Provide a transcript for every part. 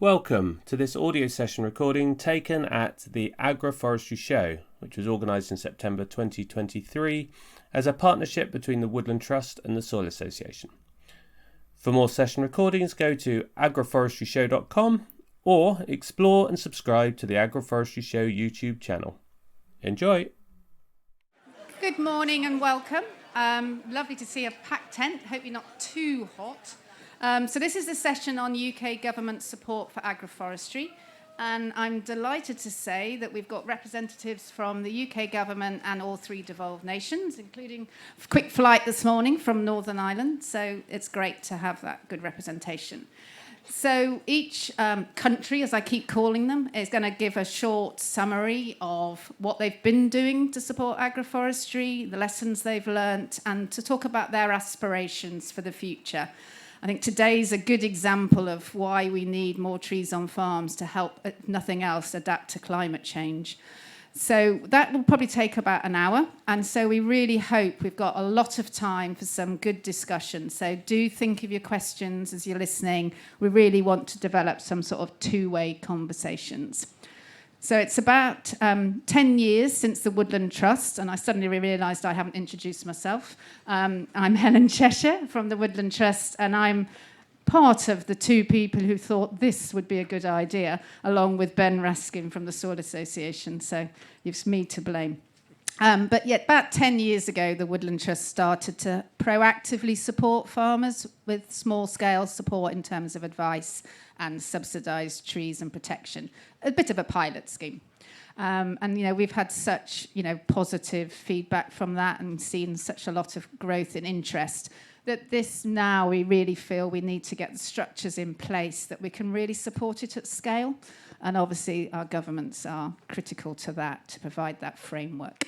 Welcome to this audio session recording taken at the Agroforestry Show, which was organised in September 2023 as a partnership between the Woodland Trust and the Soil Association. For more session recordings, go to agroforestryshow.com or explore and subscribe to the Agroforestry Show YouTube channel. Enjoy! Good morning and welcome. Lovely to see a packed tent. Hope you're not too hot. So this is the session on UK government support for agroforestry, and I'm delighted to say that we've got representatives from the UK government and all three devolved nations, including a quick flight this morning from Northern Ireland, so it's great to have that good representation. So each country, as I keep calling them, is going to give a short summary of what they've been doing to support agroforestry, the lessons they've learnt, and to talk about their aspirations for the future. I think today's a good example of why we need more trees on farms to help, if nothing else, adapt to climate change. So that will probably take about an hour. And so we really hope we've got a lot of time for some good discussion. So do think of your questions as you're listening. We really want to develop some sort of two-way conversations. So it's about 10 years since the Woodland Trust, and I suddenly realised I haven't introduced myself. I'm Helen Cheshire from the Woodland Trust, and I'm part of the two people who thought this would be a good idea, along with Ben Raskin from the Soil Association, so it's me to blame. But yet, about 10 years ago, the Woodland Trust started to proactively support farmers with small-scale support in terms of advice and subsidised trees and protection, a bit of a pilot scheme. And, we've had such, positive feedback from that and seen such a lot of growth in interest that this now we really feel we need to get the structures in place that we can really support it at scale. And obviously, our governments are critical to that, to provide that framework.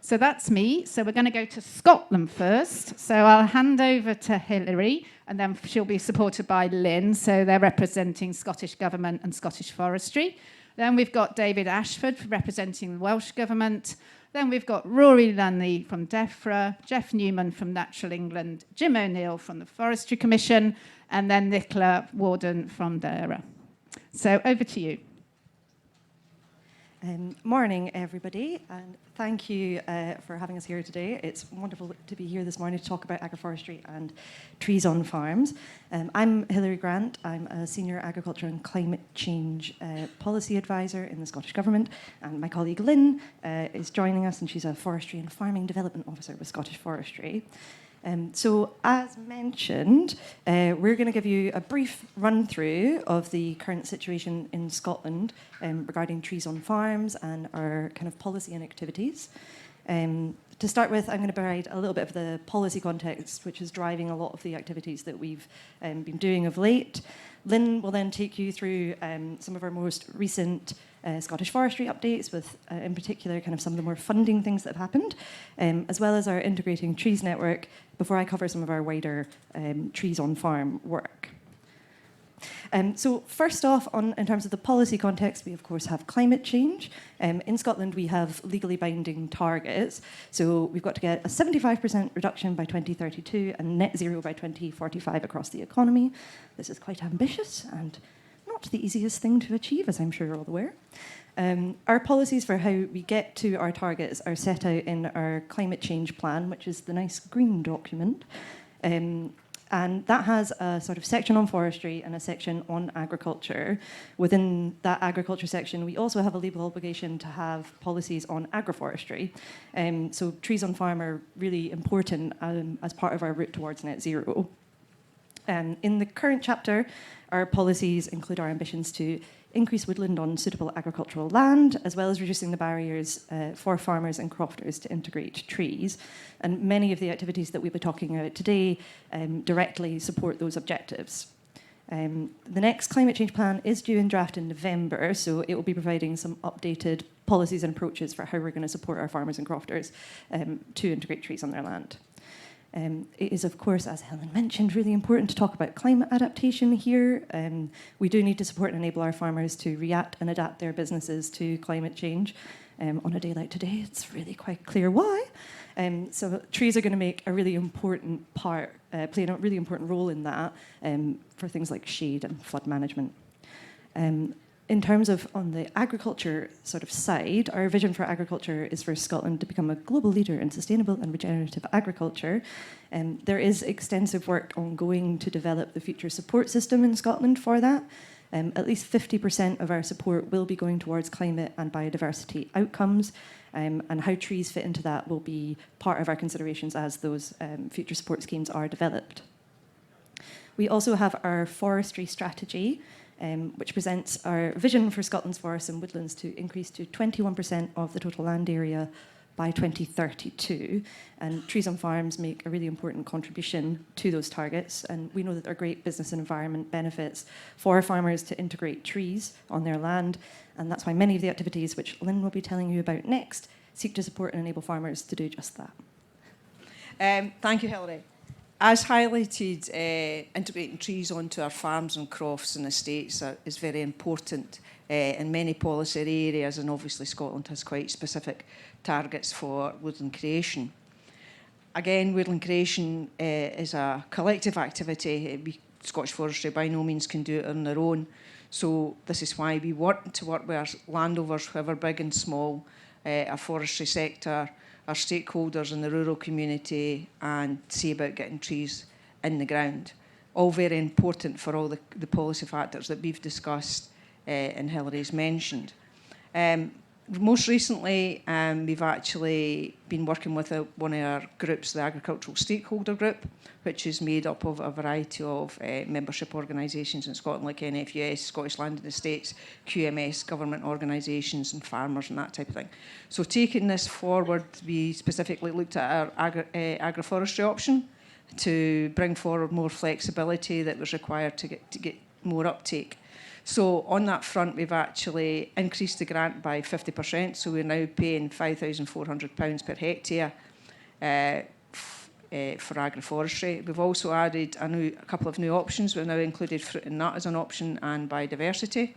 So that's me. So we're going to go to Scotland first. So I'll hand over to Hilary, and then she'll be supported by Lynn. So they're representing Scottish Government and Scottish Forestry. Then we've got David Ashford representing the Welsh Government. Then we've got Rory Lunley from Defra, Jeff Newman from Natural England, Jim O'Neill from the Forestry Commission, and then Nicola Warden from Defra. So over to you. Morning, everybody, and thank you for having us here today. It's wonderful to be here this morning to talk about agroforestry and trees on farms. I'm Hilary Grant. I'm a Senior Agriculture and Climate Change Policy Advisor in the Scottish Government, and my colleague Lynn is joining us, and she's a Forestry and Farming Development Officer with Scottish Forestry. So, as mentioned, we're going to give you a brief run-through of the current situation in Scotland regarding trees on farms and our kind of policy and activities. To start with, I'm going to provide a little bit of the policy context, which is driving a lot of the activities that we've been doing of late. Lynn will then take you through some of our most recent Scottish forestry updates with, in particular, kind of some of the more funding things that have happened, as well as our Integrating Trees Network, before I cover some of our wider trees on farm work. So first off, in terms of the policy context, we of course have climate change. In Scotland, we have legally binding targets. So we've got to get a 75% reduction by 2032 and net zero by 2045 across the economy. This is quite ambitious and not the easiest thing to achieve, as I'm sure you're all aware. Our policies for how we get to our targets are set out in our climate change plan, which is the nice green document. And that has a sort of section on forestry and a section on agriculture. Within that agriculture section, we also have a legal obligation to have policies on agroforestry. So trees on farm are really important as part of our route towards net zero. In the current chapter, our policies include our ambitions to increase woodland on suitable agricultural land, as well as reducing the barriers for farmers and crofters to integrate trees. And many of the activities that we'll be talking about today directly support those objectives. The next climate change plan is due in draft in November, so it will be providing some updated policies and approaches for how we're going to support our farmers and crofters to integrate trees on their land. It is, of course, as Helen mentioned, really important to talk about climate adaptation here. We do need to support and enable our farmers to react and adapt their businesses to climate change. On a day like today, it's really quite clear why. So trees are going to make a really important play a really important role in that for things like shade and flood management. In terms of on the agriculture sort of side, our vision for agriculture is for Scotland to become a global leader in sustainable and regenerative agriculture. There is extensive work ongoing to develop the future support system in Scotland for that. At least 50% of our support will be going towards climate and biodiversity outcomes, and how trees fit into that will be part of our considerations as those future support schemes are developed. We also have our forestry strategy, which presents our vision for Scotland's forests and woodlands to increase to 21% of the total land area by 2032. And trees on farms make a really important contribution to those targets. And we know that there are great business and environment benefits for farmers to integrate trees on their land. And that's why many of the activities, which Lynn will be telling you about next, seek to support and enable farmers to do just that. Thank you, Hilary. As highlighted, integrating trees onto our farms and crofts and estates is very important in many policy areas, and obviously Scotland has quite specific targets for woodland creation. Again, woodland creation is a collective activity. Scottish Forestry by no means can do it on their own, so this is why we want to work with our landowners, whoever big and small, our forestry sector, our stakeholders in the rural community, and see about getting trees in the ground. All very important for all the policy factors that we've discussed and Hilary's mentioned. Most recently, we've actually been working with one of our groups, the Agricultural Stakeholder Group, which is made up of a variety of membership organisations in Scotland, like NFUS, Scottish Land and Estates, QMS, government organisations and farmers and that type of thing. So taking this forward, we specifically looked at our agroforestry option to bring forward more flexibility that was required to get more uptake. So on that front, we've actually increased the grant by 50%. So we're now paying £5,400 per hectare for agroforestry. We've also added a couple of new options. We've now included fruit and nut as an option and biodiversity.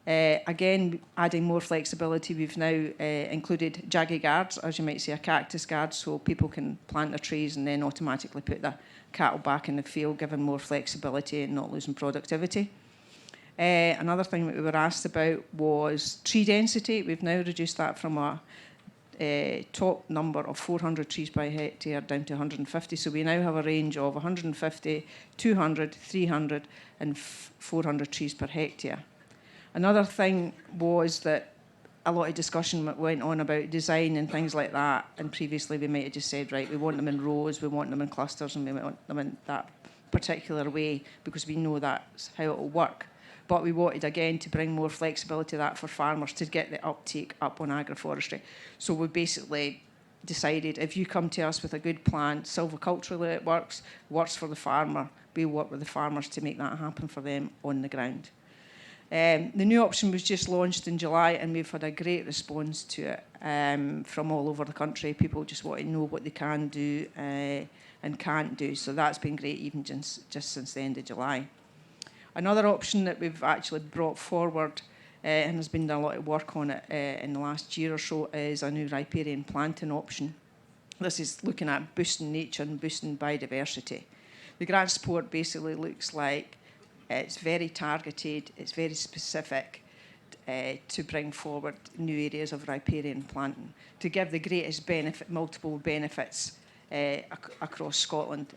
Again, adding more flexibility, we've now included jaggy guards, as you might say, a cactus guard, so people can plant their trees and then automatically put the cattle back in the field, giving more flexibility and not losing productivity. Another thing that we were asked about was tree density. We've now reduced that from a top number of 400 trees per hectare down to 150. So we now have a range of 150, 200, 300 and 400 trees per hectare. Another thing was that a lot of discussion went on about design and things like that. And previously we might have just said, right, we want them in rows, we want them in clusters, and we want them in that particular way because we know that's how it will work. But we wanted, again, to bring more flexibility to that for farmers to get the uptake up on agroforestry. So we basically decided if you come to us with a good plan, silviculturally it works for the farmer, we'll work with the farmers to make that happen for them on the ground. The new option was just launched in July, and we've had a great response to it from all over the country. People just want to know what they can do and can't do. So that's been great, even just since the end of July. Another option that we've actually brought forward and has been done a lot of work on it in the last year or so is a new riparian planting option. This is looking at boosting nature and boosting biodiversity. The grant support basically looks like it's very targeted, it's very specific to bring forward new areas of riparian planting to give the greatest benefit, multiple benefits across Scotland.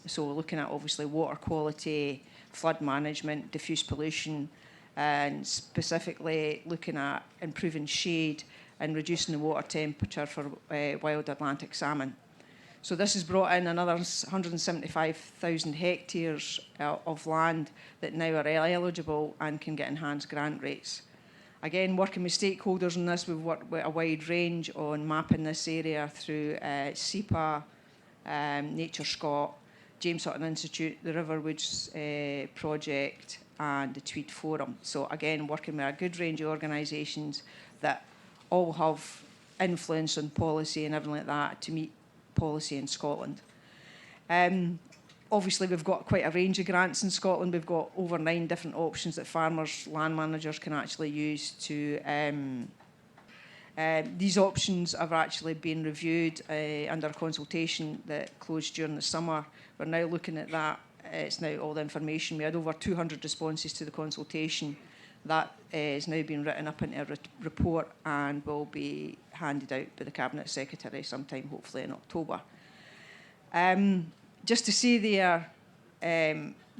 So we're looking at obviously water quality, flood management, diffuse pollution, and specifically looking at improving shade and reducing the water temperature for wild Atlantic salmon. So this has brought in another 175,000 hectares of land that now are eligible and can get enhanced grant rates. Again, working with stakeholders on this, we've worked with a wide range on mapping this area through SEPA, Nature Scot, James Hutton Institute, the Riverwoods project, and the Tweed Forum. So again, working with a good range of organisations that all have influence on policy and everything like that to meet policy in Scotland. Obviously, we've got quite a range of grants in Scotland. We've got over 9 different options that farmers, land managers can actually use to these options have actually been reviewed under a consultation that closed during the summer. We're now looking at that it's now all the information. We had over 200 responses to the consultation. That is now being written up into a report and will be handed out by the Cabinet Secretary sometime, hopefully in October. Just to say there,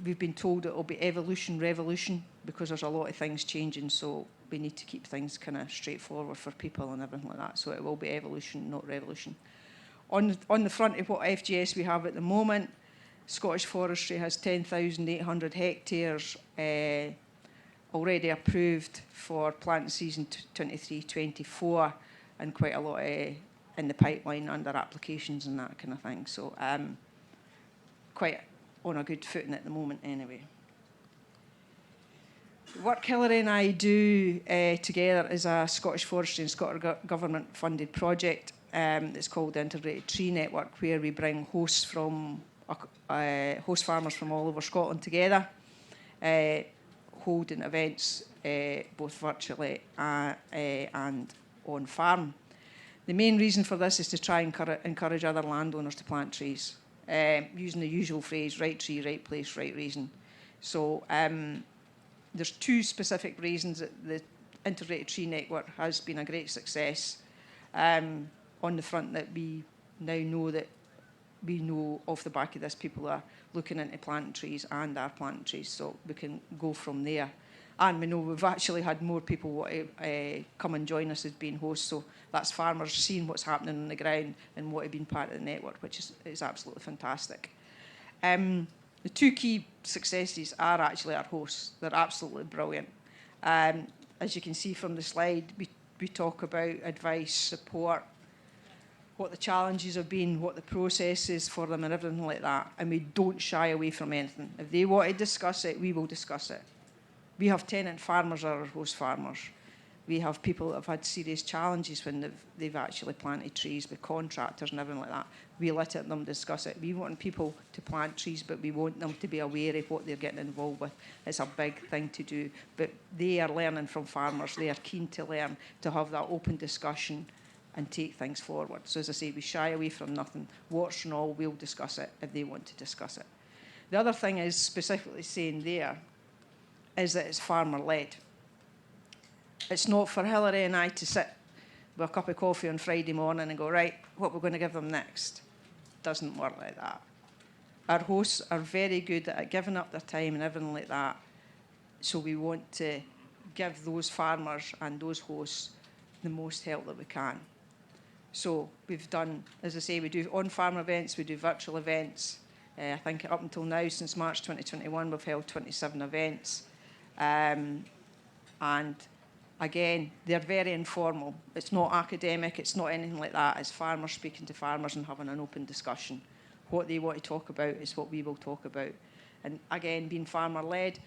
we've been told it will be evolution, revolution, because there's a lot of things changing, so we need to keep things kind of straightforward for people and everything like that. So it will be evolution, not revolution. On the front of what FGS we have at the moment, Scottish Forestry has 10,800 hectares already approved for planting season 23-24, and quite a lot in the pipeline under applications and that kind of thing. So quite on a good footing at the moment anyway. The work Hilary and I do together is a Scottish Forestry and Scottish Government funded project. It's called the Integrated Tree Network, where we bring host farmers from all over Scotland together, holding events both virtually and on farm. The main reason for this is to try and encourage other landowners to plant trees, using the usual phrase, right tree, right place, right reason. So there's two specific reasons that the Integrated Tree Network has been a great success. On the front, that we now know that we know off the back of this people are looking into planting trees and are planting trees, so we can go from there. And we know we've actually had more people want to come and join us as being hosts, so that's farmers seeing what's happening on the ground and what have been part of the network, which is absolutely fantastic. The two key successes are actually our hosts. They're absolutely brilliant. As you can see from the slide, we talk about advice, support, what the challenges have been, what the process is for them and everything like that. And we don't shy away from anything. If they want to discuss it, we will discuss it. We have tenant farmers or host farmers. We have people that have had serious challenges when they've actually planted trees with contractors and everything like that. We let them discuss it. We want people to plant trees, but we want them to be aware of what they're getting involved with. It's a big thing to do. But they are learning from farmers. They are keen to learn, to have that open discussion and take things forward. So as I say, we shy away from nothing. Warts and all, we'll discuss it if they want to discuss it. The other thing is specifically saying there is that it's farmer-led. It's not for Hilary and I to sit with a cup of coffee on Friday morning and go, right, what we're going to give them next. Doesn't work like that. Our hosts are very good at giving up their time and everything like that. So we want to give those farmers and those hosts the most help that we can. So we've done, as I say, we do on-farm events, we do virtual events. I think up until now, since March 2021, we've held 27 events. And again, they're very informal. It's not academic, it's not anything like that. It's farmers speaking to farmers and having an open discussion. What they want to talk about is what we will talk about. And again, being farmer-led,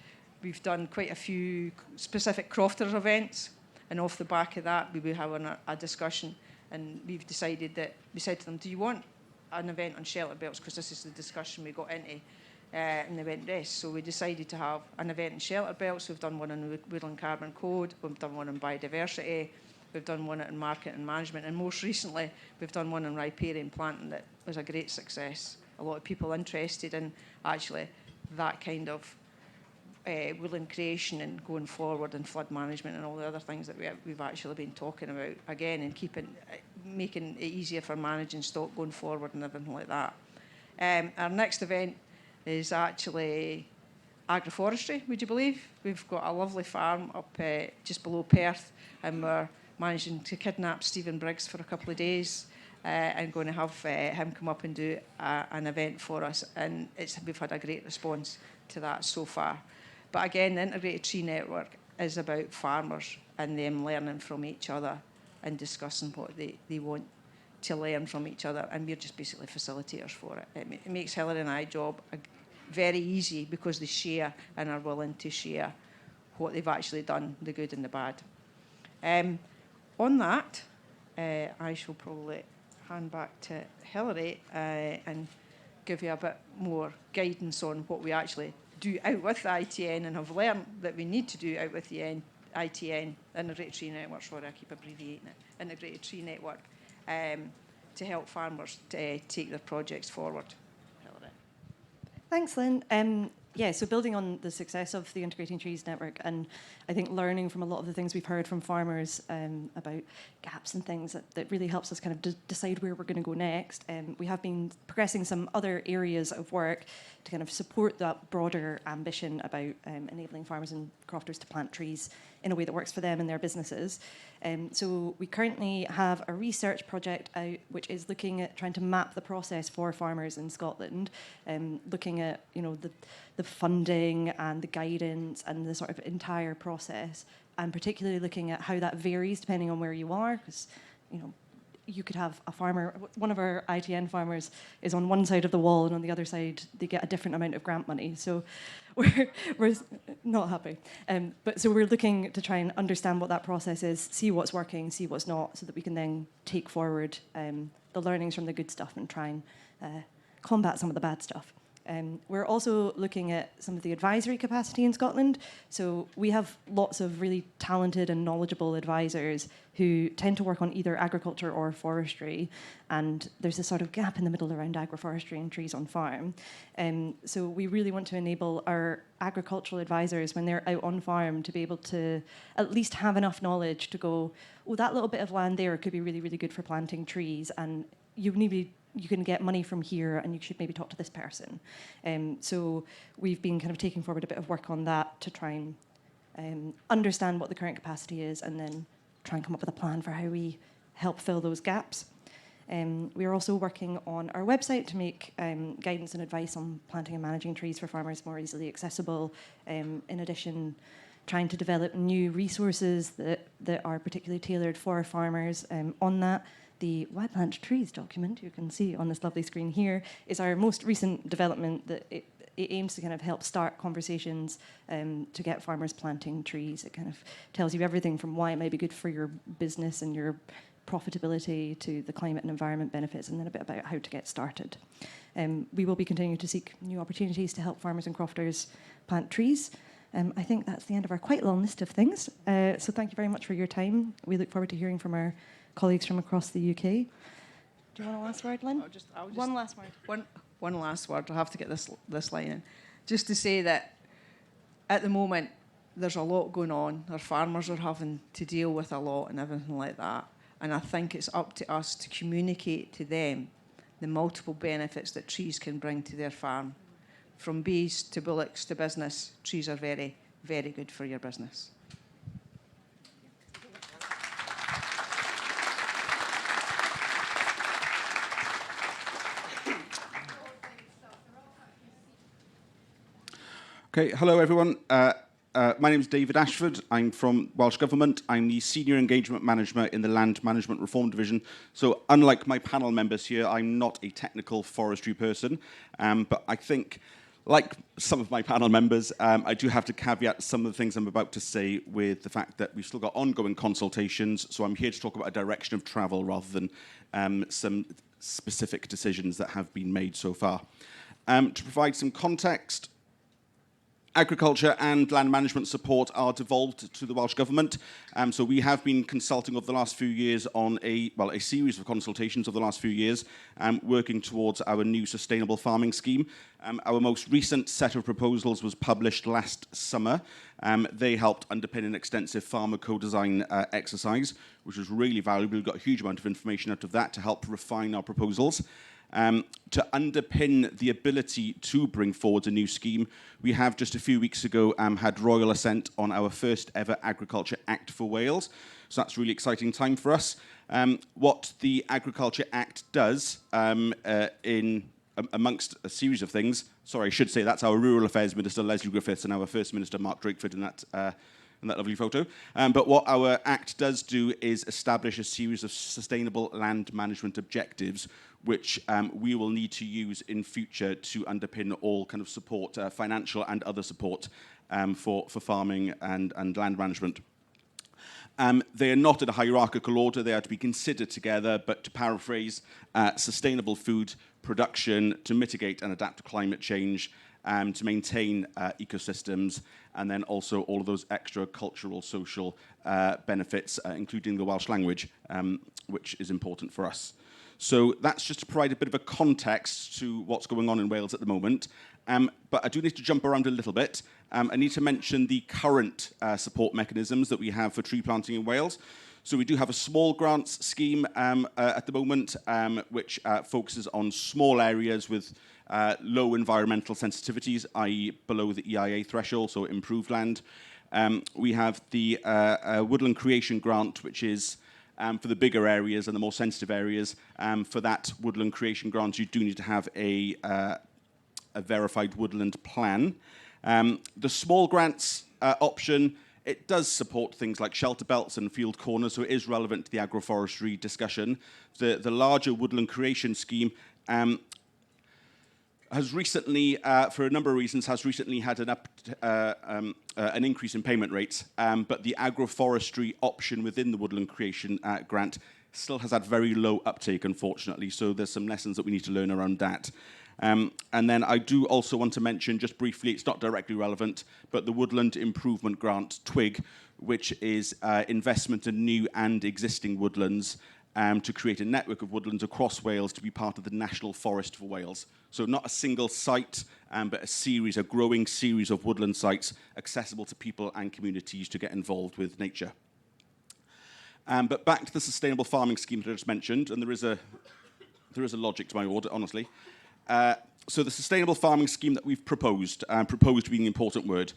we've done quite a few specific crofters events. And off the back of that, we were having a discussion, and we've decided that, we said to them, do you want an event on shelter belts? Because this is the discussion we got into. And they went, yes. So we decided to have an event in shelter belts. We've done one on the Woodland Carbon Code. We've done one on biodiversity. We've done one on market and management. And most recently, we've done one on riparian planting that was a great success. A lot of people interested in actually that kind of woodland creation and going forward and flood management and all the other things that we've actually been talking about, again, and making it easier for managing stock going forward and everything like that. Our next event is actually agroforestry, would you believe? We've got a lovely farm up just below Perth, and we're managing to kidnap Stephen Briggs for a couple of days and going to have him come up and do an event for us. And we've had a great response to that so far. But again, the Integrated Tree Network is about farmers and them learning from each other and discussing what they want to learn from each other, and we're just basically facilitators for it. It makes Hilary and I's job very easy because they share and are willing to share what they've actually done, the good and the bad. On that, I shall probably hand back to Hilary and give you a bit more guidance on what we actually do out with the ITN and have learned that we need to do out with the ITN, Integrated Tree Network, sorry, I keep abbreviating it, Integrated Tree Network, to help farmers to take their projects forward. Thanks, Lynn. Yeah, so building on the success of the Integrating Trees Network, and I think learning from a lot of the things we've heard from farmers about gaps and things that really helps us kind of decide where we're going to go next. We have been progressing some other areas of work to kind of support that broader ambition about enabling farmers and crofters to plant trees in a way that works for them and their businesses. So we currently have a research project out which is looking at trying to map the process for farmers in Scotland, looking at the funding and the guidance and the sort of entire process, and particularly looking at how that varies depending on where you are, because you could have a farmer, one of our ITN farmers is on one side of the wall and on the other side they get a different amount of grant money. So we're not happy. But so we're looking to try and understand what that process is, see what's working, see what's not, so that we can then take forward the learnings from the good stuff and try and combat some of the bad stuff. We're also looking at some of the advisory capacity in Scotland. So we have lots of really talented and knowledgeable advisors who tend to work on either agriculture or forestry. And there's this sort of gap in the middle around agroforestry and trees on farm. So we really want to enable our agricultural advisors, when they're out on farm, to be able to at least have enough knowledge to go, oh, that little bit of land there could be really, really good for planting trees. And you can get money from here and you should maybe talk to this person. So we've been kind of taking forward a bit of work on that to try and understand what the current capacity is and then try and come up with a plan for how we help fill those gaps. We are also working on our website to make guidance and advice on planting and managing trees for farmers more easily accessible. In addition, trying to develop new resources that are particularly tailored for farmers on that. The Why Plant Trees document, you can see on this lovely screen here, is our most recent development that it aims to kind of help start conversations to get farmers planting trees. It kind of tells you everything from why it might be good for your business and your profitability to the climate and environment benefits, and then a bit about how to get started. We will be continuing to seek new opportunities to help farmers and crofters plant trees. I think that's the end of our quite long list of things. So thank you very much for your time. We look forward to hearing from our colleagues from across the UK. Do you want a last word, Lynn? One last word. One last word. I'll have to get this line in. Just to say that at the moment there's a lot going on. Our farmers are having to deal with a lot and everything like that. And I think it's up to us to communicate to them the multiple benefits that trees can bring to their farm. From bees to bullocks to business, trees are very, very good for your business. Okay, hello everyone. My name is David Ashford. I'm from Welsh Government. I'm the Senior Engagement Manager in the Land Management Reform Division. So unlike my panel members here, I'm not a technical forestry person. But I think, like some of my panel members, I do have to caveat some of the things I'm about to say with the fact that we've still got ongoing consultations. So I'm here to talk about a direction of travel rather than some specific decisions that have been made so far. To provide some context, agriculture and land management support are devolved to the Welsh Government. So we have been consulting over the last few years on a series of consultations over the last few years, working towards our new sustainable farming scheme. Our most recent set of proposals was published last summer. They helped underpin an extensive farmer co-design exercise, which was really valuable. We got a huge amount of information out of that to help refine our proposals. To underpin the ability to bring forward a new scheme, we have just a few weeks ago had royal assent on our first ever Agriculture Act for Wales. So that's a really exciting time for us. What the Agriculture Act does amongst a series of things, sorry, I should say that's our Rural Affairs Minister, Lesley Griffiths, and our First Minister, Mark Drakeford, in that lovely photo. But what our Act does do is establish a series of sustainable land management objectives, which we will need to use in future to underpin all kind of support, financial and other support for farming and land management. They are not in a hierarchical order. They are to be considered together, but to paraphrase, sustainable food production to mitigate and adapt to climate change, to maintain ecosystems, and then also all of those extra cultural, social benefits, including the Welsh language, which is important for us. So that's just to provide a bit of a context to what's going on in Wales at the moment. But I do need to jump around a little bit. I need to mention the current support mechanisms that we have for tree planting in Wales. So we do have a small grants scheme at the moment, which focuses on small areas with low environmental sensitivities, i.e. below the EIA threshold, so improved land. We have the Woodland Creation Grant, which is for the bigger areas and the more sensitive areas. For that Woodland Creation Grant, you do need to have a verified woodland plan. The small grants option, it does support things like shelter belts and field corners, so it is relevant to the agroforestry discussion. The larger Woodland Creation Scheme has recently, for a number of reasons, had an increase in payment rates, but the agroforestry option within the Woodland Creation Grant still has had very low uptake, unfortunately, so there's some lessons that we need to learn around that. And then I do also want to mention, just briefly, it's not directly relevant, but the Woodland Improvement Grant, TWIG, which is investment in new and existing woodlands to create a network of woodlands across Wales to be part of the National Forest for Wales. So not a single site, but a growing series of woodland sites accessible to people and communities to get involved with nature. But back to the sustainable farming scheme that I just mentioned, and there is a logic to my order, honestly. So the sustainable farming scheme that we've proposed, proposed being the important word,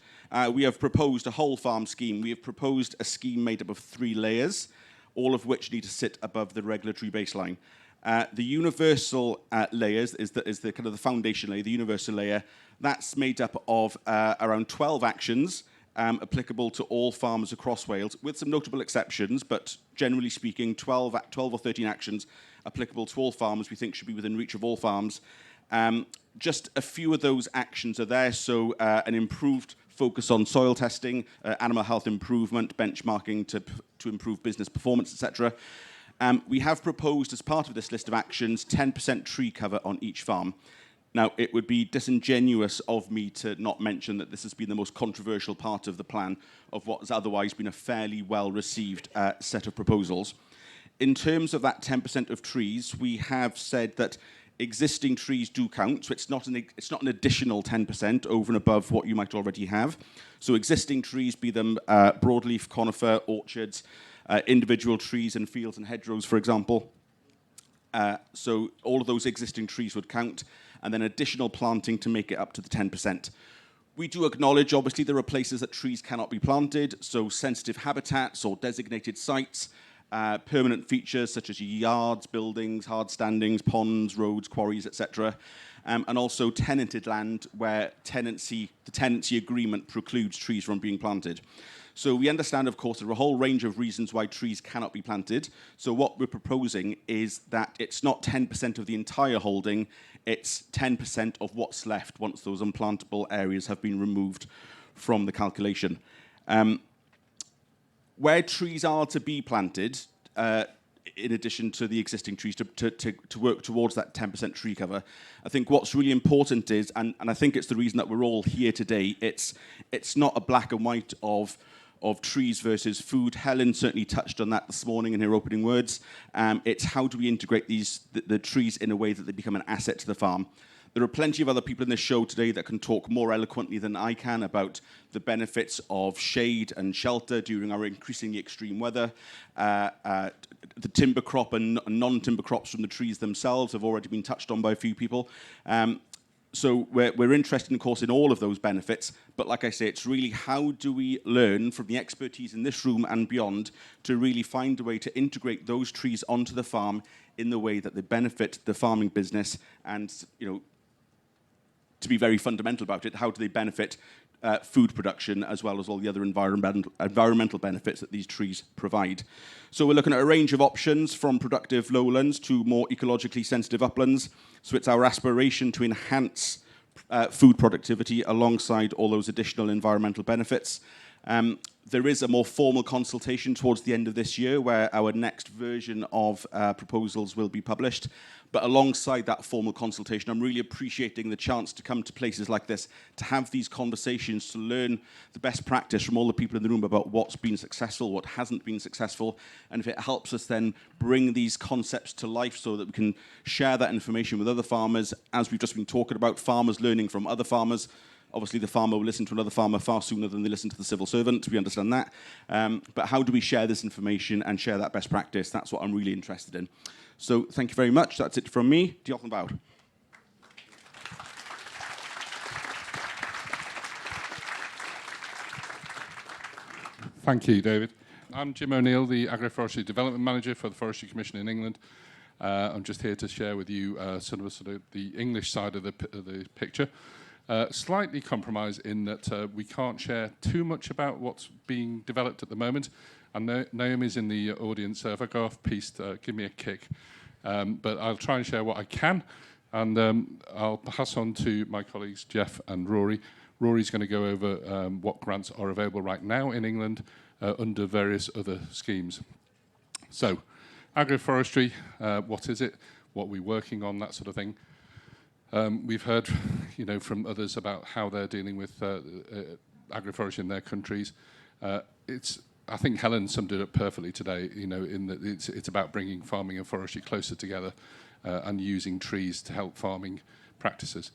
we have proposed a whole farm scheme. We have proposed a scheme made up of 3 layers, all of which need to sit above the regulatory baseline. The universal layers is the kind of the foundation layer, the universal layer. That's made up of around 12 actions applicable to all farmers across Wales, with some notable exceptions, but generally speaking, 12 or 13 actions applicable to all farmers we think should be within reach of all farms. Just a few of those actions are there, so an improved focus on soil testing, animal health improvement, benchmarking to improve business performance, etc. We have proposed, as part of this list of actions, 10% tree cover on each farm. Now, it would be disingenuous of me to not mention that this has been the most controversial part of the plan of what has otherwise been a fairly well-received set of proposals. In terms of that 10% of trees, we have said that existing trees do count, so it's not an additional 10% over and above what you might already have. So existing trees, be them broadleaf, conifer, orchards, individual trees in fields and hedgerows, for example. So all of those existing trees would count, and then additional planting to make it up to the 10%. We do acknowledge, obviously, there are places that trees cannot be planted, so sensitive habitats or designated sites, permanent features such as yards, buildings, hard standings, ponds, roads, quarries, etc. And also tenanted land where the tenancy agreement precludes trees from being planted. So we understand, of course, there are a whole range of reasons why trees cannot be planted. So what we're proposing is that it's not 10% of the entire holding, it's 10% of what's left once those unplantable areas have been removed from the calculation. Where trees are to be planted, in addition to the existing trees, to work towards that 10% tree cover, I think what's really important is, and I think it's the reason that we're all here today, it's not a black and white of trees versus food. Helen certainly touched on that this morning in her opening words. It's how do we integrate the trees in a way that they become an asset to the farm. There are plenty of other people in this show today that can talk more eloquently than I can about the benefits of shade and shelter during our increasingly extreme weather. The timber crop and non-timber crops from the trees themselves have already been touched on by a few people. So we're interested, of course, in all of those benefits. But like I say, it's really how do we learn from the expertise in this room and beyond to really find a way to integrate those trees onto the farm in the way that they benefit the farming business and, to be very fundamental about it, how do they benefit food production as well as all the other environmental benefits that these trees provide. So we're looking at a range of options from productive lowlands to more ecologically sensitive uplands. So it's our aspiration to enhance food productivity alongside all those additional environmental benefits. There is a more formal consultation towards the end of this year where our next version of proposals will be published. But alongside that formal consultation, I'm really appreciating the chance to come to places like this, to have these conversations, to learn the best practice from all the people in the room about what's been successful, what hasn't been successful, and if it helps us then bring these concepts to life so that we can share that information with other farmers, as we've just been talking about, farmers learning from other farmers. Obviously, the farmer will listen to another farmer far sooner than they listen to the civil servant. We understand that. But how do we share this information and share that best practice? That's what I'm really interested in. So thank you very much. That's it from me. Diolch yn fawr. Thank you, David. I'm Jim O'Neill, the Agroforestry Development Manager for the Forestry Commission in England. I'm just here to share with you sort of the English side of the picture. Slightly compromised in that we can't share too much about what's being developed at the moment. And Naomi's in the audience, so if I go off piste, give me a kick. But I'll try and share what I can, and I'll pass on to my colleagues Jeff and Rory. Rory's going to go over what grants are available right now in England under various other schemes. So, agroforestry, what is it? What we're working on, that sort of thing. We've heard, from others about how they're dealing with agroforestry in their countries. I think Helen summed it up perfectly today. In that it's about bringing farming and forestry closer together and using trees to help farming practices.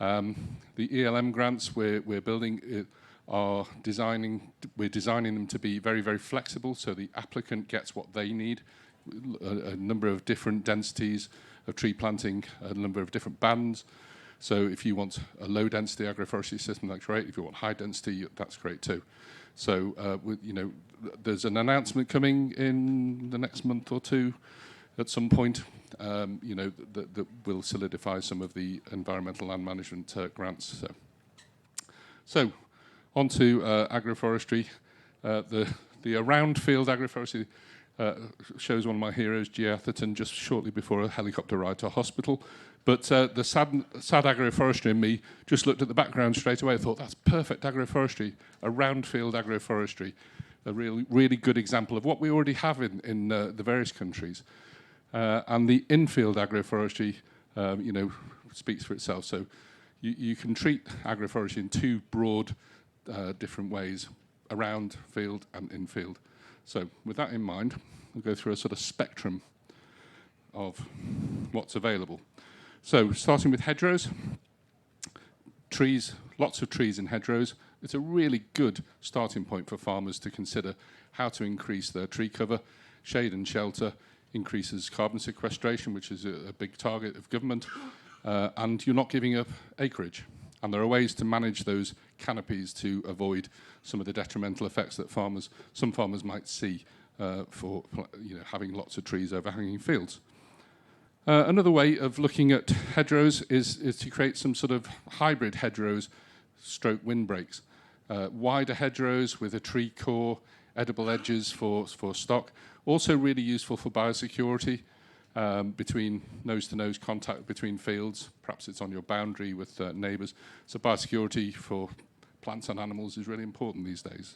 The ELM grants we're building we're designing them to be very, very flexible, so the applicant gets what they need. A number of different densities of tree planting, a number of different bands. So if you want a low density agroforestry system, that's great. If you want high density, that's great too. So there's an announcement coming in the next month or two at some point, that will solidify some of the environmental land management grants. So on to agroforestry. The around field agroforestry shows one of my heroes, G. Atherton, just shortly before a helicopter ride to a hospital. But the sad agroforestry in me just looked at the background straight away. I thought, that's perfect agroforestry, around field agroforestry. A really good example of what we already have in the various countries. And the infield agroforestry, speaks for itself. So you can treat agroforestry in two broad different ways, around field and infield. So with that in mind, we'll go through a sort of spectrum of what's available. So starting with hedgerows, trees, lots of trees in hedgerows. It's a really good starting point for farmers to consider how to increase their tree cover. Shade and shelter increases carbon sequestration, which is a big target of government, and you're not giving up acreage. And there are ways to manage those canopies to avoid some of the detrimental effects that some farmers might see for having lots of trees overhanging fields. Another way of looking at hedgerows is to create some sort of hybrid hedgerows stroke windbreaks. Wider hedgerows with a tree core, edible edges for stock. Also really useful for biosecurity, between nose-to-nose contact between fields. Perhaps it's on your boundary with neighbours. So biosecurity for plants and animals is really important these days.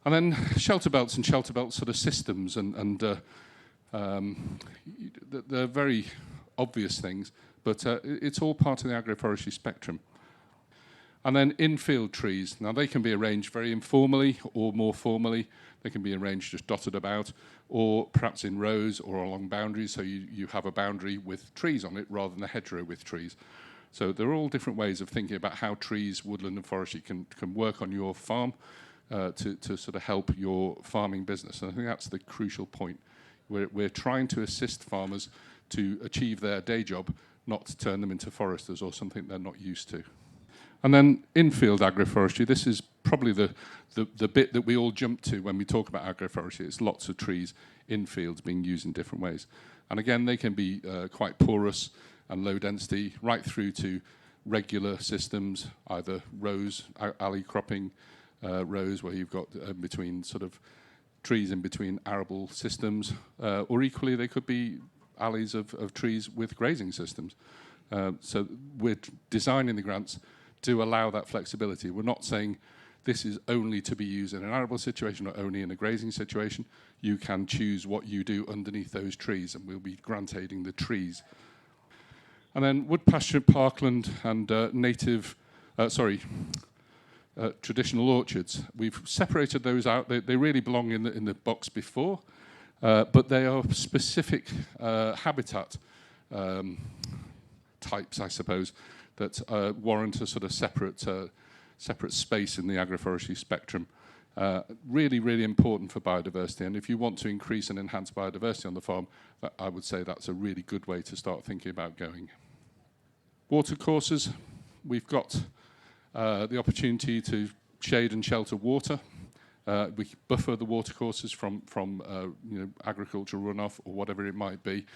And then shelter belts and shelter belt sort of systems, and they're very obvious things, but it's all part of the agroforestry spectrum. And then in-field trees. Now, they can be arranged very informally or more formally. They can be arranged just dotted about, or perhaps in rows or along boundaries, so you have a boundary with trees on it rather than a hedgerow with trees. So there are all different ways of thinking about how trees, woodland and forestry can work on your farm to sort of help your farming business. And I think that's the crucial point. We're trying to assist farmers to achieve their day job, not to turn them into foresters or something they're not used to. And then in-field agroforestry, this is probably the bit that we all jump to when we talk about agroforestry. It's lots of trees in fields being used in different ways. And again, they can be quite porous and low density, right through to regular systems, either rows, alley cropping rows, where you've got between sort of trees in between arable systems, or equally they could be alleys of trees with grazing systems. So we're designing the grants to allow that flexibility. We're not saying this is only to be used in an arable situation or only in a grazing situation. You can choose what you do underneath those trees, and we'll be grant aiding the trees. And then wood pasture, parkland, and traditional orchards. We've separated those out. They really belong in the box before, but they are specific habitat types, I suppose, that warrant a sort of separate space in the agroforestry spectrum. Really, really important for biodiversity. And if you want to increase and enhance biodiversity on the farm, I would say that's a really good way to start thinking about going. Watercourses, we've got the opportunity to shade and shelter water. We buffer the watercourses from agricultural runoff or whatever it might be.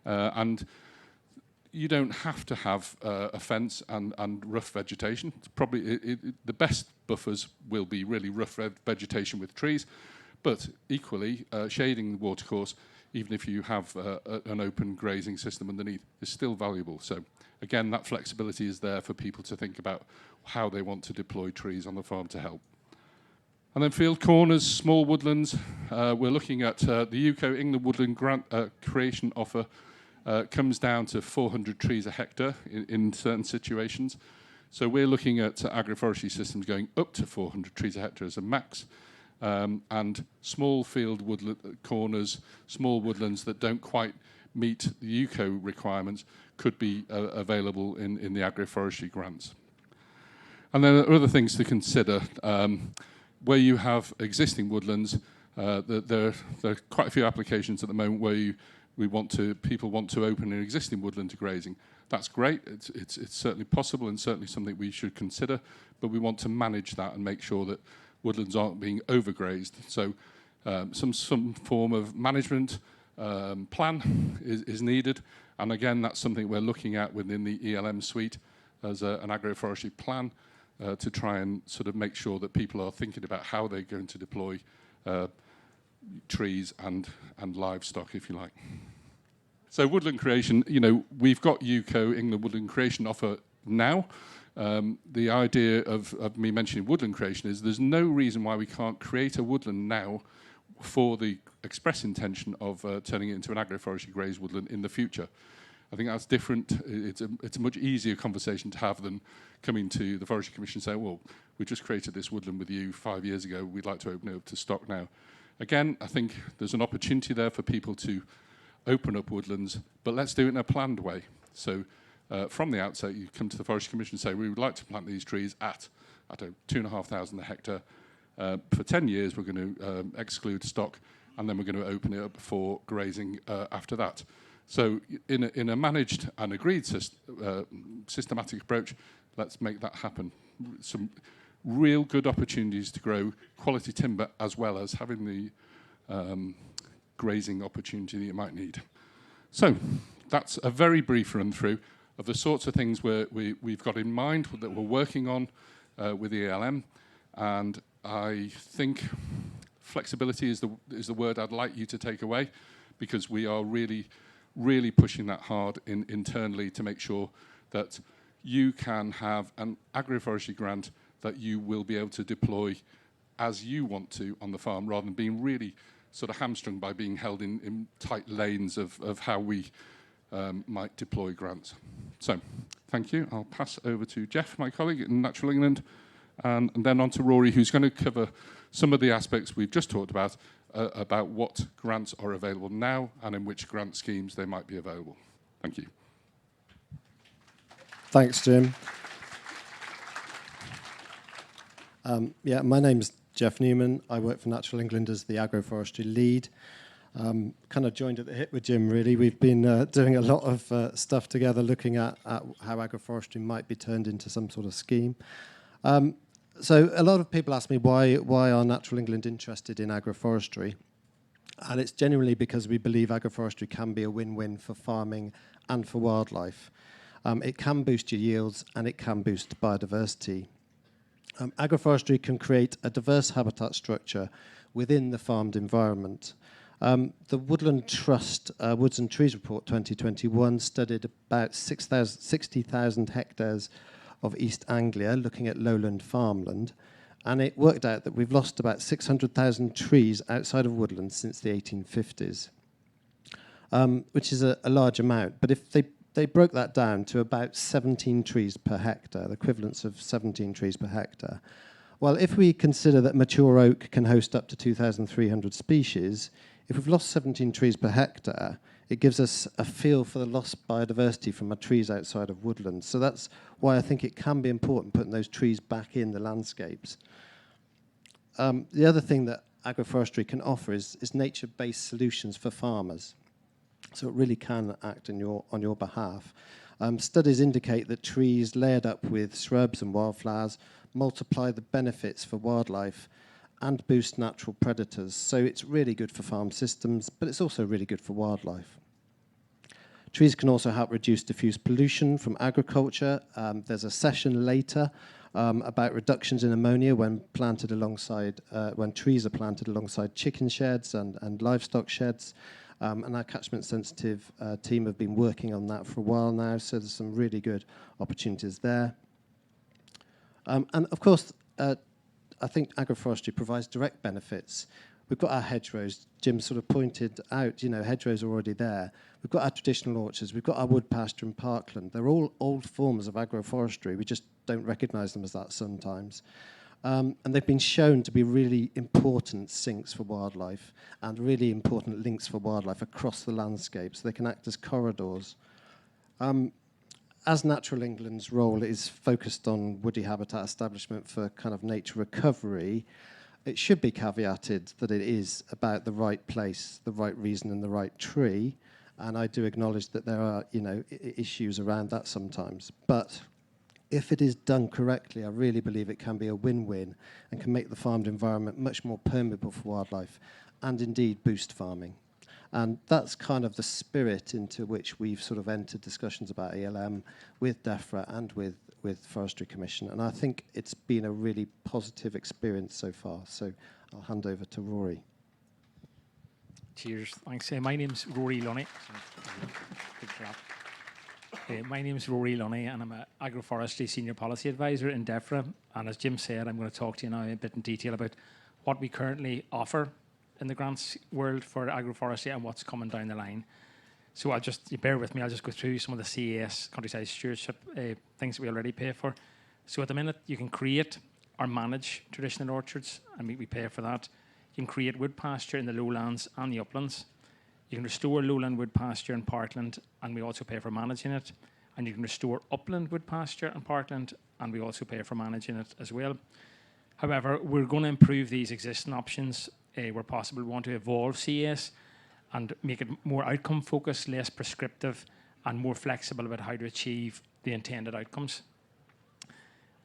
And you don't have to have a fence and rough vegetation. It's probably the best buffers will be really rough vegetation with trees, but equally shading the watercourse, even if you have an open grazing system underneath, is still valuable. So again, that flexibility is there for people to think about how they want to deploy trees on the farm to help. And then field corners, small woodlands. We're looking at the UK England Woodland Grant Creation Offer. Comes down to 400 trees a hectare in certain situations. So we're looking at agroforestry systems going up to 400 trees a hectare as a max. And small field woodland corners, small woodlands that don't quite meet the UK requirements could be available in the agroforestry grants. And then there are other things to consider. Where you have existing woodlands, there are quite a few applications at the moment where people want to open an existing woodland to grazing. That's great. It's certainly possible and certainly something we should consider, but we want to manage that and make sure that woodlands aren't being overgrazed. So some form of management plan is needed. And again, that's something we're looking at within the ELM suite as an agroforestry plan to try and sort of make sure that people are thinking about how they're going to deploy trees and livestock, if you like. So woodland creation, we've got UK England Woodland Creation Offer now. The idea of me mentioning woodland creation is there's no reason why we can't create a woodland now for the express intention of turning it into an agroforestry grazed woodland in the future. I think that's different. It's a much easier conversation to have than coming to the Forestry Commission and saying, well, we just created this woodland with you 5 years ago. We'd like to open it up to stock now. Again, I think there's an opportunity there for people to open up woodlands, but let's do it in a planned way. So from the outset, you come to the Forestry Commission and say, we would like to plant these trees at, 2,500 a hectare. For 10 years, we're going to exclude stock, and then we're going to open it up for grazing after that. So in a managed and agreed systematic approach, let's make that happen. Some real good opportunities to grow quality timber as well as having the grazing opportunity that you might need. So that's a very brief run through of the sorts of things we've got in mind that we're working on with the ELM, and I think flexibility is the word I'd like you to take away, because we are really pushing that hard internally to make sure that you can have an agroforestry grant that you will be able to deploy as you want to on the farm, rather than being really sort of hamstrung by being held in tight lanes of how we might deploy grants. So, thank you. I'll pass over to Jeff, my colleague in Natural England, and then on to Rory, who's going to cover some of the aspects we've just talked about what grants are available now and in which grant schemes they might be available. Thank you. Thanks, Jim. My name's Jeff Newman. I work for Natural England as the agroforestry lead. Kind of joined at the hip with Jim, really. We've been doing a lot of stuff together, looking at how agroforestry might be turned into some sort of scheme. So a lot of people ask me why are Natural England interested in agroforestry? And it's genuinely because we believe agroforestry can be a win-win for farming and for wildlife. It can boost your yields and it can boost biodiversity. Agroforestry can create a diverse habitat structure within the farmed environment. The Woodland Trust Woods and Trees Report 2021 studied about 60,000 hectares of East Anglia, looking at lowland farmland, And it worked out that we've lost about 600,000 trees outside of woodlands since the 1850s, which is a large amount. But if they broke that down to about 17 trees per hectare, the equivalence of 17 trees per hectare. Well, if we consider that mature oak can host up to 2,300 species, if we've lost 17 trees per hectare, it gives us a feel for the lost biodiversity from our trees outside of woodlands. So that's why I think it can be important putting those trees back in the landscapes. The other thing that agroforestry can offer is nature-based solutions for farmers. So it really can act on your behalf. Studies indicate that trees layered up with shrubs and wildflowers multiply the benefits for wildlife and boost natural predators. So it's really good for farm systems, but it's also really good for wildlife. Trees can also help reduce diffuse pollution from agriculture. There's a session later about reductions in ammonia when planted alongside, when trees are planted alongside chicken sheds and livestock sheds. And our catchment sensitive team have been working on that for a while now, so there's some really good opportunities there. And of course, I think agroforestry provides direct benefits. We've got our hedgerows. Jim sort of pointed out, hedgerows are already there. We've got our traditional orchards. We've got our wood pasture and parkland. They're all old forms of agroforestry. We just don't recognise them as that sometimes. And they've been shown to be really important sinks for wildlife and really important links for wildlife across the landscape, so they can act as corridors. As Natural England's role is focused on woody habitat establishment for kind of nature recovery, it should be caveated that it is about the right place, the right reason, and the right tree. And I do acknowledge that there are, issues around that sometimes. But if it is done correctly, I really believe it can be a win-win and can make the farmed environment much more permeable for wildlife and indeed boost farming. And that's kind of the spirit into which we've sort of entered discussions about ELM with Defra and with Forestry Commission. And I think it's been a really positive experience so far. So I'll hand over to Rory. Cheers. Thanks. My name's Rory Lunny. Good clap. My name's Rory Lunny, and I'm an agroforestry senior policy advisor in Defra. And as Jim said, I'm going to talk to you now a bit in detail about what we currently offer in the grants world for agroforestry and what's coming down the line. So you bear with me, I'll just go through some of the CAS, countryside stewardship, things that we already pay for. So at the minute, you can create or manage traditional orchards, and we pay for that. You can create wood pasture in the lowlands and the uplands. You can restore lowland wood pasture and parkland, and we also pay for managing it. And you can restore upland wood pasture and parkland, and we also pay for managing it as well. However, we're going to improve these existing options where possible. We want to evolve CAS and make it more outcome focused, less prescriptive, and more flexible about how to achieve the intended outcomes.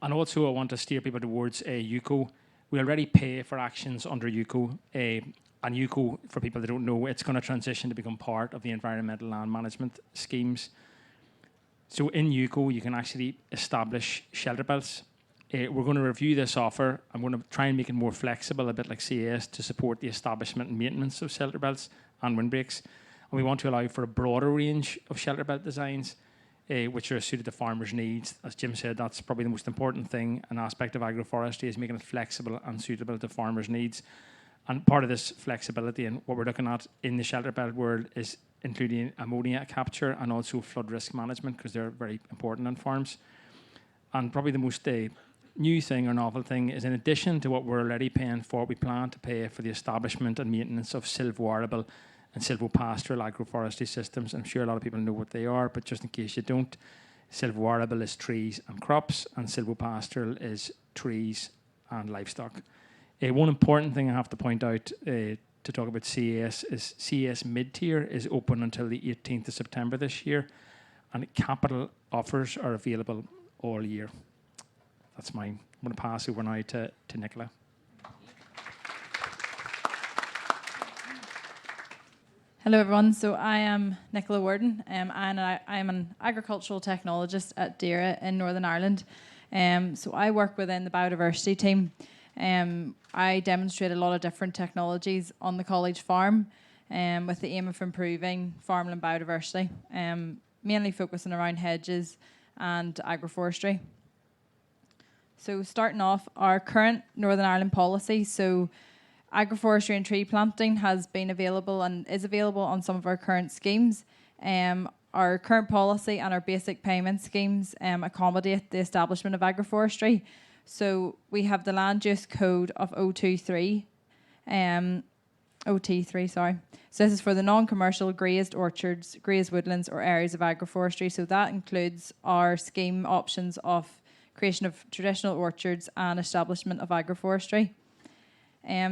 And also I want to steer people towards UCO. We already pay for actions under UCO, and UCO, for people that don't know, it's going to transition to become part of the environmental land management schemes. So in UCO, you can actually establish shelter belts. We're going to review this offer. I'm going to try and make it more flexible, a bit like CAS, to support the establishment and maintenance of shelter belts and windbreaks. And we want to allow for a broader range of shelter belt designs, which are suited to farmers' needs. As Jim said, that's probably the most important thing, an aspect of agroforestry, is making it flexible and suitable to farmers' needs. And part of this flexibility and what we're looking at in the shelter belt world is including ammonia capture and also flood risk management, because they're very important on farms. And probably the most new thing or novel thing is, in addition to what we're already paying for, we plan to pay for the establishment and maintenance of silvoarable and silvopastoral agroforestry systems. I'm sure a lot of people know what they are, but just in case you don't, silvoarable is trees and crops, and silvopastoral is trees and livestock. One important thing I have to point out to talk about CAS is CAS mid-tier is open until the 18th of September this year, and capital offers are available all year. That's mine. I'm going to pass over now to Nicola. Hello everyone, so I am Nicola Worden, and I'm an agricultural technologist at Defra in Northern Ireland. So I work within the biodiversity team. I demonstrate a lot of different technologies on the college farm with the aim of improving farmland biodiversity, mainly focusing around hedges and agroforestry. So starting off, our current Northern Ireland policy, so agroforestry and tree planting has been available and is available on some of our current schemes. Our current policy and our basic payment schemes accommodate the establishment of agroforestry. So we have the Land Use Code of OT3, sorry. So this is for the non-commercial grazed orchards, grazed woodlands or areas of agroforestry. So that includes our scheme options of creation of traditional orchards and establishment of agroforestry.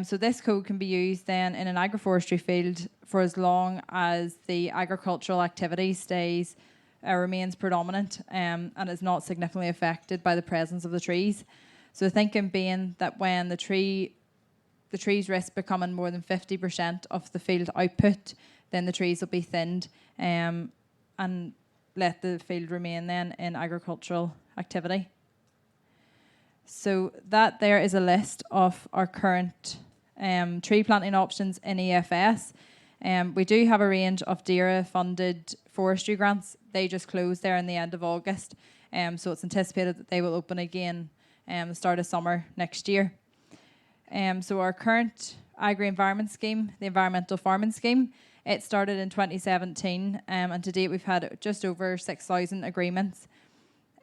So this code can be used then in an agroforestry field for as long as the agricultural activity remains predominant and is not significantly affected by the presence of the trees. So the thinking being that when the trees risk becoming more than 50% of the field output, then the trees will be thinned and let the field remain then in agricultural activity. So that there is a list of our current tree planting options in EFS. We do have a range of Defra funded forestry grants. They just closed there in the end of August. So it's anticipated that they will open again the start of summer next year. So our current agri-environment scheme, the environmental farming scheme, it started in 2017 and to date we've had just over 6,000 agreements.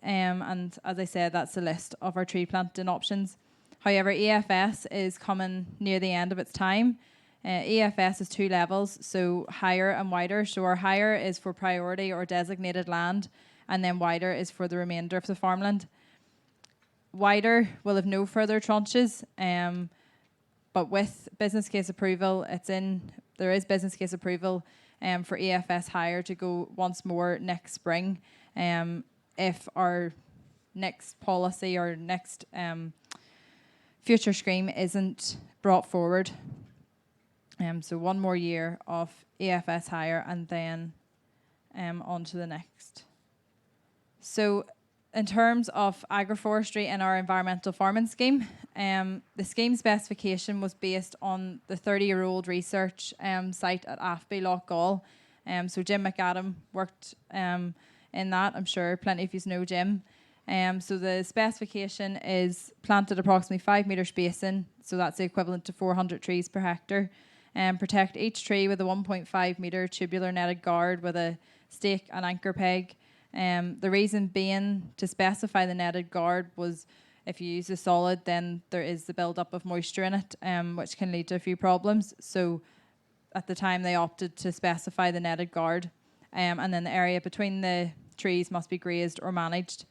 And as I said, that's the list of our tree planting options. However, EFS is coming near the end of its time. EFS is 2 levels, so higher and wider. So our higher is for priority or designated land, and then wider is for the remainder of the farmland. Wider will have no further tranches, but with business case approval, there is business case approval for EFS higher to go once more next spring. If our next policy or next future scheme isn't brought forward. So 1 more year of EFS higher and then on to the next. So in terms of agroforestry in our environmental farming scheme, the scheme specification was based on the 30-year-old research site at Athby, Lochgall. So Jim McAdam worked in that. I'm sure plenty of you know Jim. So the specification is planted approximately 5 metre spacing, so that's the equivalent to 400 trees per hectare. Protect each tree with a 1.5 metre tubular netted guard with a stake and anchor peg. The reason being to specify the netted guard was if you use a solid, then there is the build-up of moisture in it, which can lead to a few problems. So at the time they opted to specify the netted guard. And then the area between the trees must be grazed or managed.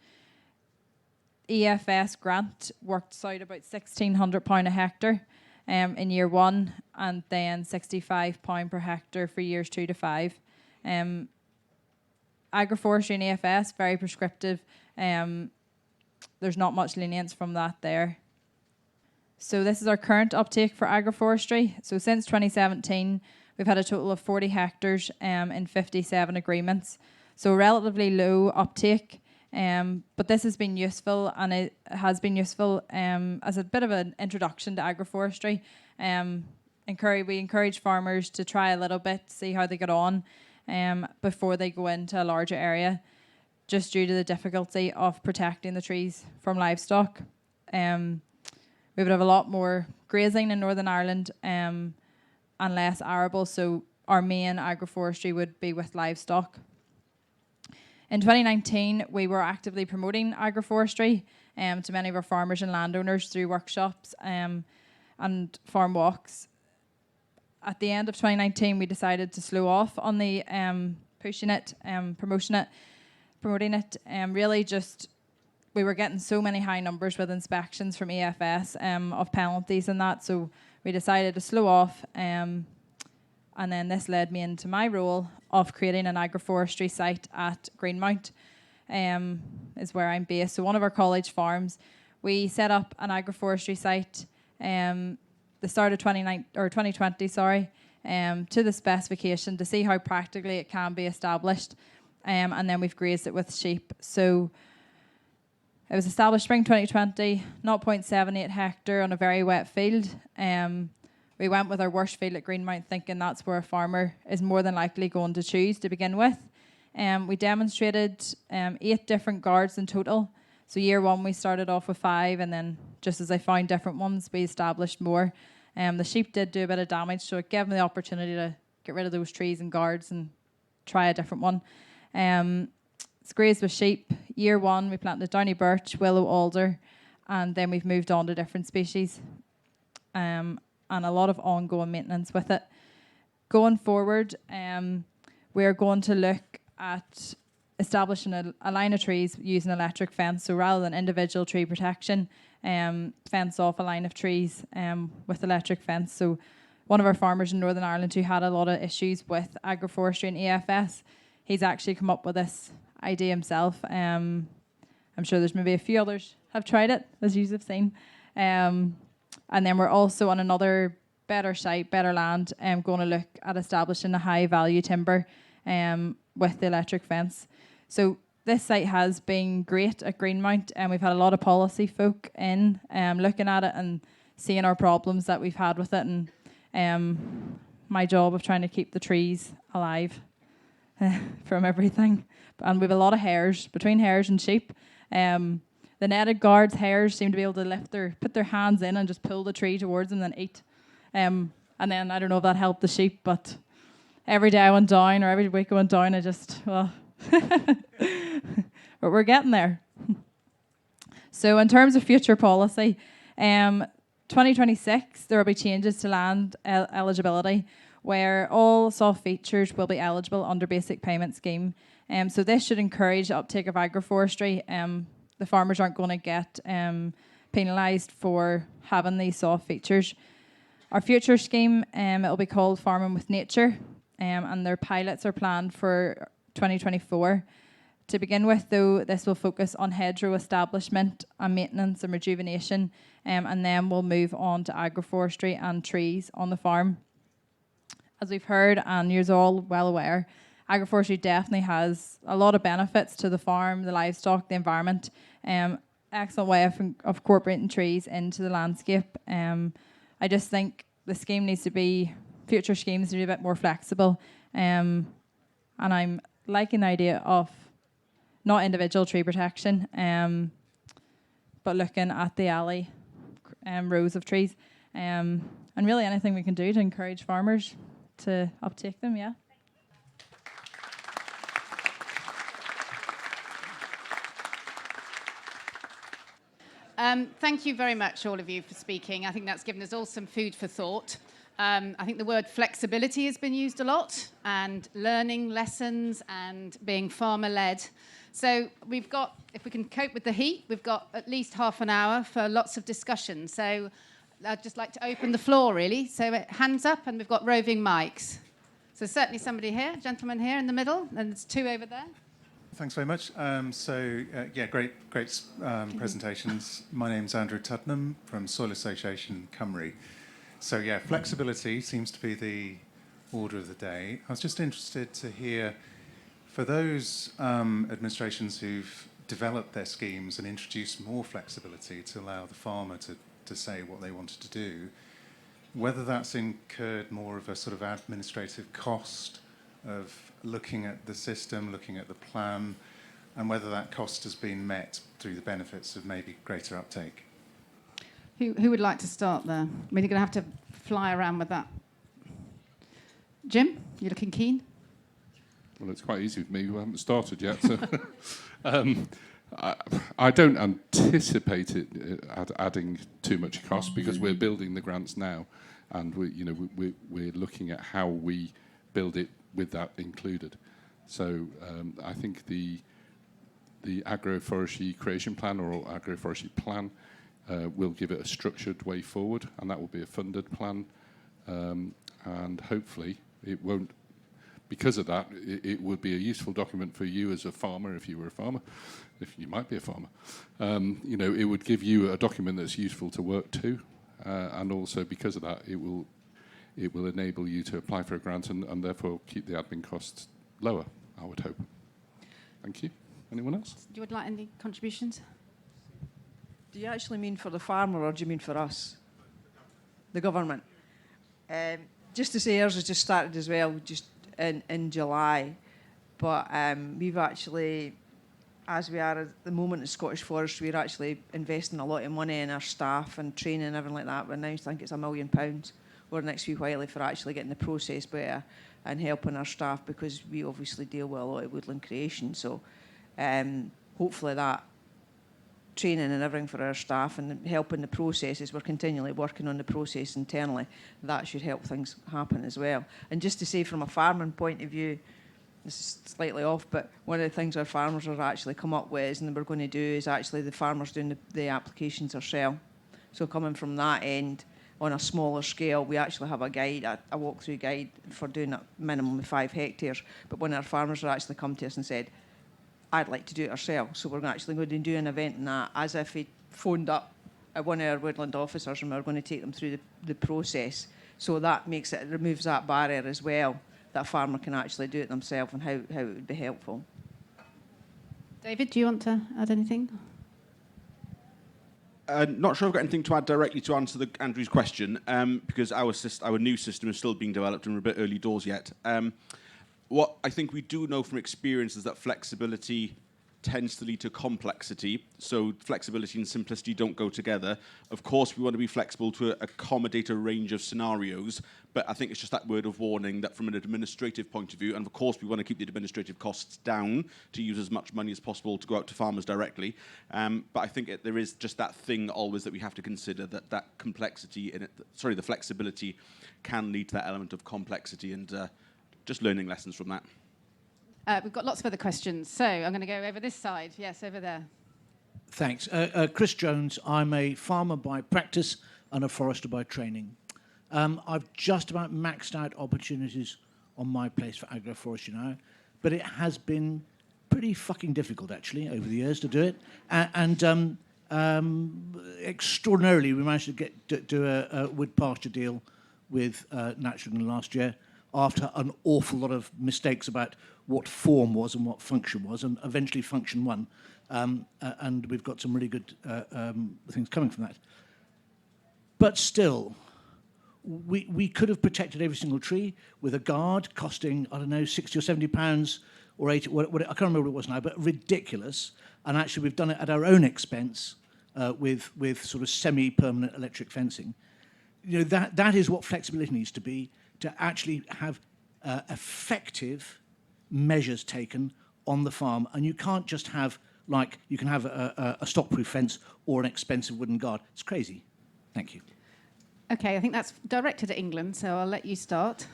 EFS grant worked out about £1,600 a hectare in year 1, and then £65 per hectare for years 2 to 5. Agroforestry and EFS, very prescriptive. There's not much lenience from that there. So this is our current uptake for agroforestry. So since 2017, we've had a total of 40 hectares in 57 agreements. So relatively low uptake, but this has been useful, and it has been useful as a bit of an introduction to agroforestry. We encourage farmers to try a little bit, see how they get on before they go into a larger area, just due to the difficulty of protecting the trees from livestock. We would have a lot more grazing in Northern Ireland and less arable, so our main agroforestry would be with livestock. In 2019, we were actively promoting agroforestry to many of our farmers and landowners through workshops and farm walks. At the end of 2019, we decided to slow off on the pushing it, promoting it. Really just, we were getting so many high numbers with inspections from EFS of penalties and that, so we decided to slow off. And then this led me into my role of creating an agroforestry site at Greenmount, is where I'm based. So one of our college farms, we set up an agroforestry site the start of 2020, to the specification to see how practically it can be established. And then we've grazed it with sheep. So it was established spring 2020, 0.78 hectare on a very wet field. We went with our worst field at Greenmount, thinking that's where a farmer is more than likely going to choose to begin with. We demonstrated 8 different guards in total. So year one, we started off with 5, and then just as I found different ones, we established more. The sheep did do a bit of damage, so it gave me the opportunity to get rid of those trees and guards and try a different one. It's grazed with sheep. Year one, we planted downy birch, willow, alder, and then we've moved on to different species. And a lot of ongoing maintenance with it. Going forward, we're going to look at establishing a line of trees using electric fence. So rather than individual tree protection, fence off a line of trees with electric fence. So one of our farmers in Northern Ireland who had a lot of issues with agroforestry and EFS, he's actually come up with this idea himself. I'm sure there's maybe a few others have tried it, as you have seen. And then we're also on another better site, better land, going to look at establishing a high value timber with the electric fence. So this site has been great at Greenmount, and we've had a lot of policy folk in looking at it and seeing our problems that we've had with it, and my job of trying to keep the trees alive from everything. And we've a lot of hares, between hares and sheep. The netted guards, hares seem to be able to put their hands in and just pull the tree towards them and then eat. And then I don't know if that helped the sheep, but every day I went down, or every week I went down, but we're getting there. So in terms of future policy, 2026 there will be changes to land eligibility, where all soft features will be eligible under basic payment scheme. So this should encourage the uptake of agroforestry. The farmers aren't going to get penalised for having these soft features. Our future scheme, it will be called Farming with Nature, and their pilots are planned for 2024. To begin with, though, this will focus on hedgerow establishment and maintenance and rejuvenation, and then we'll move on to agroforestry and trees on the farm. As we've heard, and you're all well aware, agroforestry definitely has a lot of benefits to the farm, the livestock, the environment. Excellent way of incorporating trees into the landscape. I just think the scheme needs to be, future schemes need to be a bit more flexible. And I'm liking the idea of not individual tree protection, but looking at the alley rows of trees. And really anything we can do to encourage farmers to uptake them, yeah. Thank you very much, all of you, for speaking. I think that's given us all some food for thought. I think the word flexibility has been used a lot, and learning lessons and being farmer-led. So we've got, if we can cope with the heat, we've got at least half an hour for lots of discussion. So I'd just like to open the floor, really. So hands up, and we've got roving mics. So certainly somebody here, gentleman here in the middle, and there's 2 over there. Thanks very much. Great presentations. My name's Andrew Tuddenham from Soil Association Cymru. So yeah, flexibility seems to be the order of the day. I was just interested to hear, for those administrations who've developed their schemes and introduced more flexibility to allow the farmer to say what they wanted to do, whether that's incurred more of a sort of administrative cost of looking at the system, looking at the plan, and whether that cost has been met through the benefits of maybe greater uptake. Who would like to start there? I mean, you're going to have to fly around with that. Jim, you're looking keen? Well, it's quite easy with me who haven't started yet. So I don't anticipate it adding too much cost, because we're building the grants now, and we're looking at how we build it with that included. So I think the agroforestry creation plan or agroforestry plan will give it a structured way forward, and that will be a funded plan. And hopefully it won't, because of that, it would be a useful document for you as a farmer, if you were a farmer, if you might be a farmer. It would give you a document that's useful to work to, and also because of that, it will enable you to apply for a grant and therefore keep the admin costs lower, I would hope. Thank you. Anyone else? Do you would like any contributions? Do you actually mean for the farmer, or do you mean for us? The government? Just to say, ours has just started as well, just in July. But we've actually as we are at the moment in Scottish Forestry, we're actually investing a lot of money in our staff and training and everything like that. But now I think it's £1 million over the next few while for actually getting the process better and helping our staff, because we obviously deal with a lot of woodland creation. So hopefully that training and everything for our staff and helping the processes, we're continually working on the process internally, that should help things happen as well. And just to say, from a farming point of view, this is slightly off, but one of the things our farmers have actually come up with and we're going to do is actually the farmers doing the applications ourselves. So coming from that end, on a smaller scale, we actually have a guide, a walkthrough guide for doing a minimum of 5 hectares. But when our farmers have actually come to us and said, I'd like to do it ourselves, so we're actually going to do an event in that, as if he phoned up one of our woodland officers and we're going to take them through the process. So that makes it, removes that barrier as well, that a farmer can actually do it themselves, and how it would be helpful. David, do you want to add anything? Not sure I've got anything to add directly to answer Andrew's question, because our new system is still being developed and we're a bit early doors yet. What I think we do know from experience is that flexibility tends to lead to complexity. So flexibility and simplicity don't go together. Of course, we want to be flexible to accommodate a range of scenarios, but I think it's just that word of warning that from an administrative point of view, and of course we want to keep the administrative costs down to use as much money as possible to go out to farmers directly. But I think there is just that thing always that we have to consider, that complexity in it, the flexibility can lead to that element of complexity, and just learning lessons from that. We've got lots of other questions, so I'm going to go over this side. Yes, over there. Thanks. Chris Jones. I'm a farmer by practice and a forester by training. I've just about maxed out opportunities on my place for agroforestry now, but it has been pretty fucking difficult, actually, over the years to do it. And extraordinarily, we managed to do a wood pasture deal with Natural last year, after an awful lot of mistakes about what form was and what function was, and eventually function won. And we've got some really good things coming from that. But still, we could have protected every single tree with a guard costing, I don't know, £60 or £70 or 80, I can't remember what it was now, but ridiculous. And actually, we've done it at our own expense with sort of semi-permanent electric fencing. You know, that is what flexibility needs to be, to actually have effective measures taken on the farm. And you can't just have, like, you can have a stock-proof fence or an expensive wooden guard. It's crazy. Thank you. Okay, I think that's directed at England, so I'll let you start.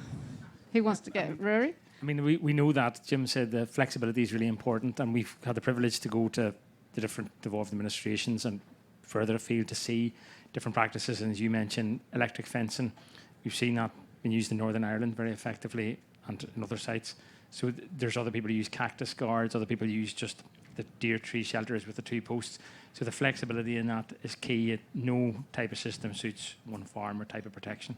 Who wants to get Rory? I mean, we know that. Jim said the flexibility is really important, and we've had the privilege to go to the different devolved administrations and further afield to see different practices. And as you mentioned, electric fencing, we've seen that been used in Northern Ireland very effectively and in other sites. So there's other people who use cactus guards, other people use just the deer tree shelters with the 2 posts. So the flexibility in that is key. No type of system suits one farm or type of protection.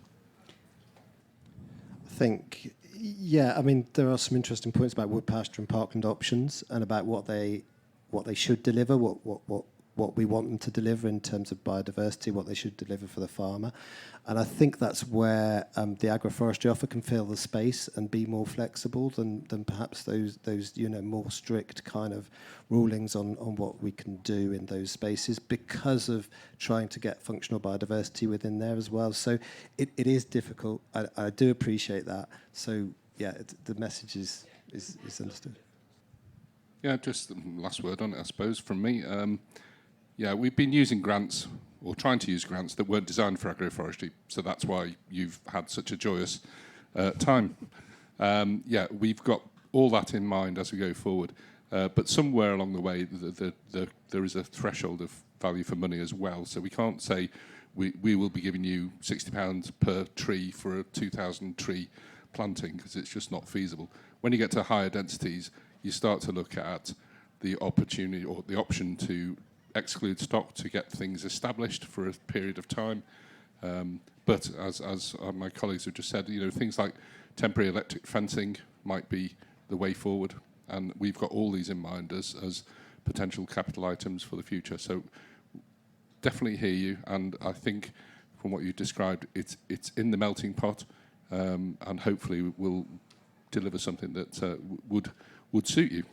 I think, yeah, I mean, there are some interesting points about wood pasture and parkland options and about what they should deliver, what we want them to deliver in terms of biodiversity, what they should deliver for the farmer. And I think that's where the agroforestry offer can fill the space and be more flexible than perhaps those more strict kind of rulings on what we can do in those spaces, because of trying to get functional biodiversity within there as well. So it is difficult. I do appreciate that. So yeah, the message is understood. Yeah, just the last word on it, I suppose, from me. Yeah, we've been using grants, or trying to use grants, that weren't designed for agroforestry, so that's why you've had such a joyous time. Yeah, we've got all that in mind as we go forward, but somewhere along the way, there is a threshold of value for money as well, so we can't say we will be giving you £60 per tree for a 2,000 tree planting, because it's just not feasible. When you get to higher densities, you start to look at the opportunity or the option to exclude stock to get things established for a period of time. But as my colleagues have just said, things like temporary electric fencing might be the way forward. And we've got all these in mind as potential capital items for the future. So definitely hear you. And I think from what you described, it's in the melting pot, and hopefully we'll deliver something that would suit you.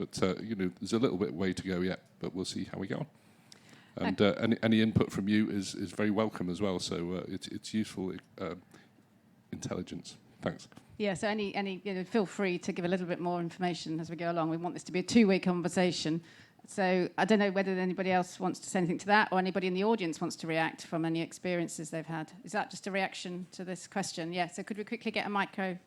But there's a little bit way to go yet, but we'll see how we go on. And any input from you is very welcome as well. So it's useful intelligence. Thanks. Yeah, so feel free to give a little bit more information as we go along. We want this to be a two-way conversation. So I don't know whether anybody else wants to say anything to that, or anybody in the audience wants to react from any experiences they've had. Is that just a reaction to this question? Yeah, so could we quickly get a micro?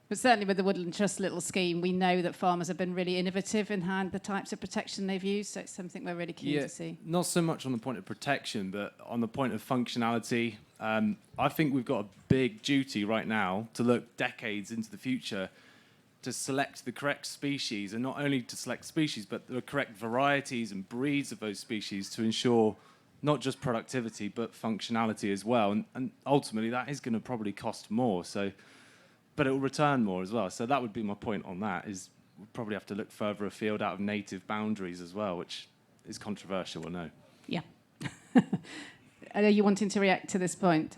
But certainly with the Woodland Trust little scheme, we know that farmers have been really innovative in the types of protection they've used, so it's something we're really keen to see. Not so much on the point of protection, but on the point of functionality. I think we've got a big duty right now to look decades into the future to select the correct species, and not only to select species, but the correct varieties and breeds of those species to ensure not just productivity, but functionality as well. And ultimately, that is going to probably cost more. But it will return more as well. So that would be my point on that, is we'll probably have to look further afield out of native boundaries as well, which is controversial, I know. Yeah. Are you wanting to react to this point?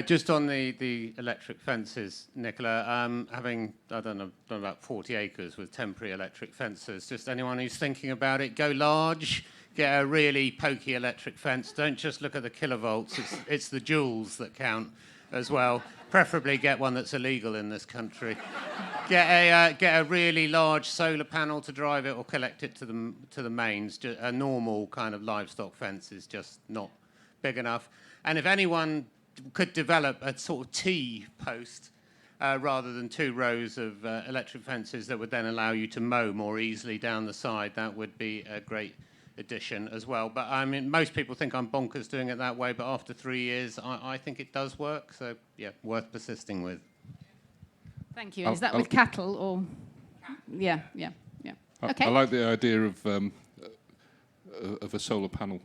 Just on the electric fences, Nicola, having, I don't know, done about 40 acres with temporary electric fences, just anyone who's thinking about it, go large, get a really pokey electric fence. Don't just look at the kilovolts, it's the joules that count as well. Preferably get one that's illegal in this country. Get a really large solar panel to drive it, or collect it to the mains. A normal kind of livestock fence is just not big enough. And if anyone could develop a sort of T post rather than 2 rows of electric fences that would then allow you to mow more easily down the side, that would be a great addition as well. But I mean, most people think I'm bonkers doing it that way, but after 3 years, I think it does work. So yeah, worth persisting with. Thank you. Is that with cattle or? Yeah. Okay. I like the idea of a solar panel.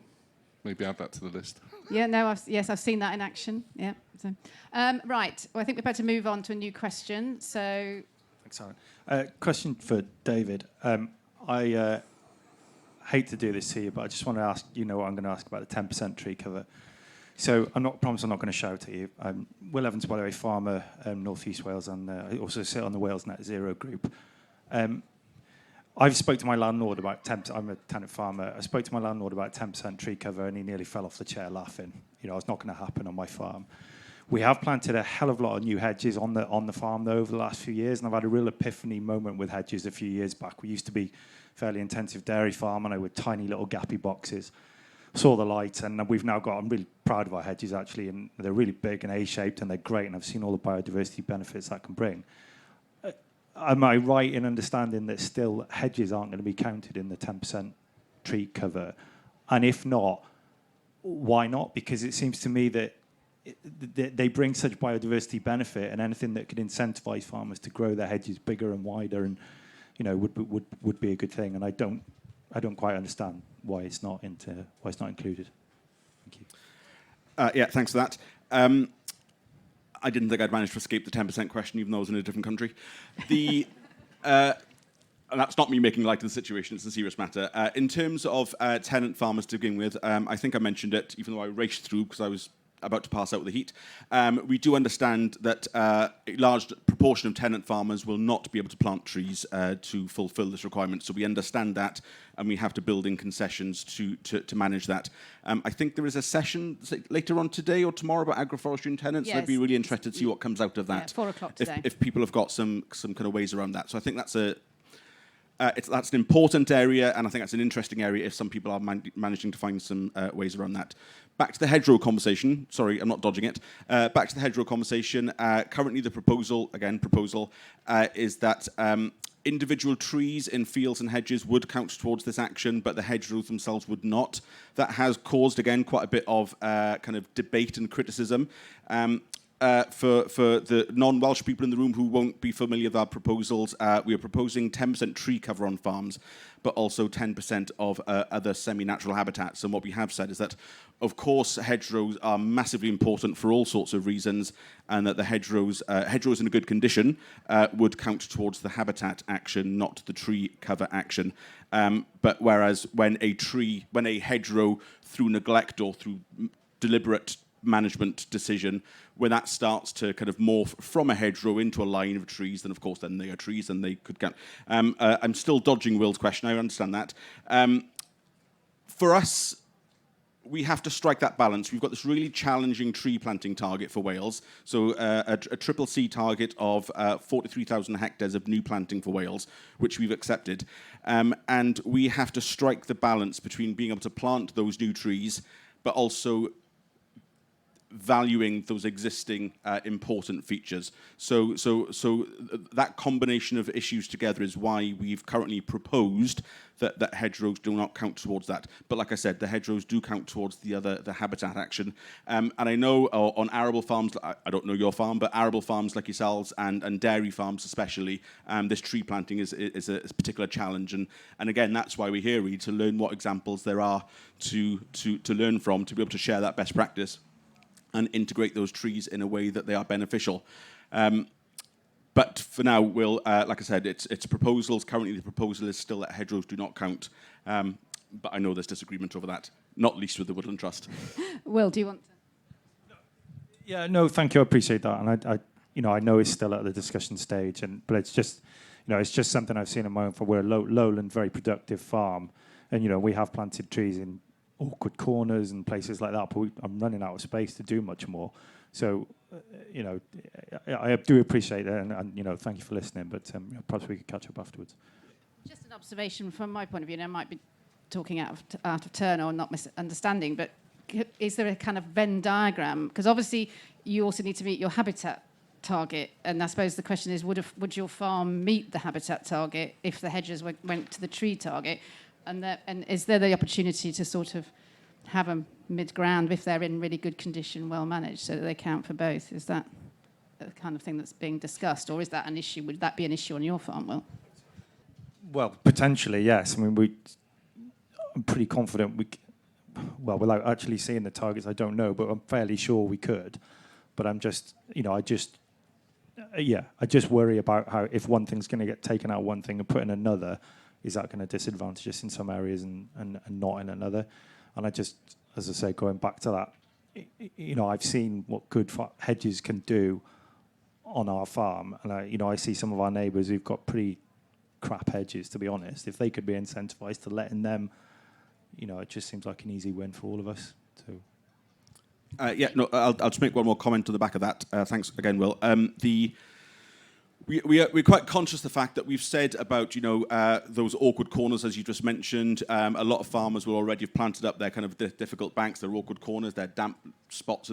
Maybe add that to the list. Yeah, no, I've seen that in action. Yeah. So, right. Well, I think we're about to move on to a new question. So. Thanks, Aaron. Question for David. I hate to do this to you, but I just want to ask, what I'm going to ask about the 10% tree cover. So I promise I'm not going to shout at you. I'm Will Evans, by the way, farmer, North East Wales, and I also sit on the Wales Net Zero group. I've spoke to my landlord about 10%. I'm a tenant farmer. I spoke to my landlord about 10% tree cover, and he nearly fell off the chair laughing. It's not going to happen on my farm. We have planted a hell of a lot of new hedges on the farm, though, over the last few years, and I've had a real epiphany moment with hedges a few years back. We used to be fairly intensive dairy farm, and I with tiny little gappy boxes. Saw the light, and we've now got, I'm really proud of our hedges, actually, and they're really big and A-shaped, and they're great, and I've seen all the biodiversity benefits that can bring. Am I right in understanding that still hedges aren't going to be counted in the 10% tree cover? And if not, why not? Because it seems to me that they bring such biodiversity benefit, and anything that could incentivize farmers to grow their hedges bigger and wider, and would be a good thing. And I don't quite understand why it's not included. Thank you. Yeah, thanks for that. I didn't think I'd managed to escape the 10% question, even though I was in a different country. And that's not me making light of the situation, it's a serious matter. In terms of tenant farmers to begin with, I think I mentioned it, even though I raced through because I was about to pass out with the heat. We do understand that a large proportion of tenant farmers will not be able to plant trees to fulfil this requirement. So we understand that, and we have to build in concessions to manage that. I think there is a session later on today or tomorrow about agroforestry and tenants. Yes. I'd be really interested to see what comes out of that. Yeah, 4 o'clock today. If people have got some kind of ways around that. So I think that's that's an important area, and I think that's an interesting area if some people are managing to find some ways around that. Back to the hedgerow conversation. Sorry, I'm not dodging it. Back to the hedgerow conversation. Currently, the proposal is that individual trees in fields and hedges would count towards this action, but the hedgerows themselves would not. That has caused, again, quite a bit of kind of debate and criticism. For the non-Welsh people in the room who won't be familiar with our proposals, we are proposing 10% tree cover on farms, but also 10% of other semi-natural habitats. And what we have said is that, of course, hedgerows are massively important for all sorts of reasons, and that the hedgerows in a good condition would count towards the habitat action, not the tree cover action. But whereas when a hedgerow, through neglect or through deliberate management decision, when that starts to kind of morph from a hedgerow into a line of trees, then of course then they are trees and they could count. I'm still dodging Will's question, I understand that. For us, we have to strike that balance. We've got this really challenging tree planting target for Wales. So a triple C target of 43,000 hectares of new planting for Wales, which we've accepted. And we have to strike the balance between being able to plant those new trees, but also valuing those existing important features. So that combination of issues together is why we've currently proposed that hedgerows do not count towards that. But like I said, the hedgerows do count towards the habitat action. And I know on arable farms, I don't know your farm, but arable farms like yourselves and dairy farms especially, this tree planting is a particular challenge. And again, that's why we're here, really, to learn what examples there are to learn from, to be able to share that best practice and integrate those trees in a way that they are beneficial. But for now, Will, like I said, it's proposals. Currently, the proposal is still that hedgerows do not count. But I know there's disagreement over that, not least with the Woodland Trust. Will, do you want to? Yeah, no, thank you. I appreciate that. And I know it's still at the discussion stage, but it's just, it's just something I've seen in my own farm. We're a lowland, very productive farm, and we have planted trees in awkward corners and places like that, but I'm running out of space to do much more. So, I do appreciate it, and thank you for listening, but perhaps we could catch up afterwards. Just an observation from my point of view, and I might be talking out of turn or not misunderstanding, but is there a kind of Venn diagram? Because obviously you also need to meet your habitat target, and I suppose the question is, would your farm meet the habitat target if the hedges went to the tree target? And is there the opportunity to sort of have a mid-ground if they're in really good condition, well managed, so that they count for both? Is that the kind of thing that's being discussed, or is that an issue? Would that be an issue on your farm, Will? Well, potentially, yes. I mean, I'm pretty confident without actually seeing the targets, I don't know, but I'm fairly sure we could. But I'm just, I just worry about how if one thing's going to get taken out one thing and put in another, is that going to disadvantage us in some areas and not in another? And I just, as I say, going back to that, I've seen what good hedges can do on our farm. And I see some of our neighbours who've got pretty crap hedges, to be honest. If they could be incentivised to letting them, it just seems like an easy win for all of us. So. I'll just make one more comment to the back of that. Thanks again, Will. We're quite conscious of the fact that we've said about those awkward corners, as you just mentioned. A lot of farmers will already have planted up their kind of difficult banks, their awkward corners, their damp spots.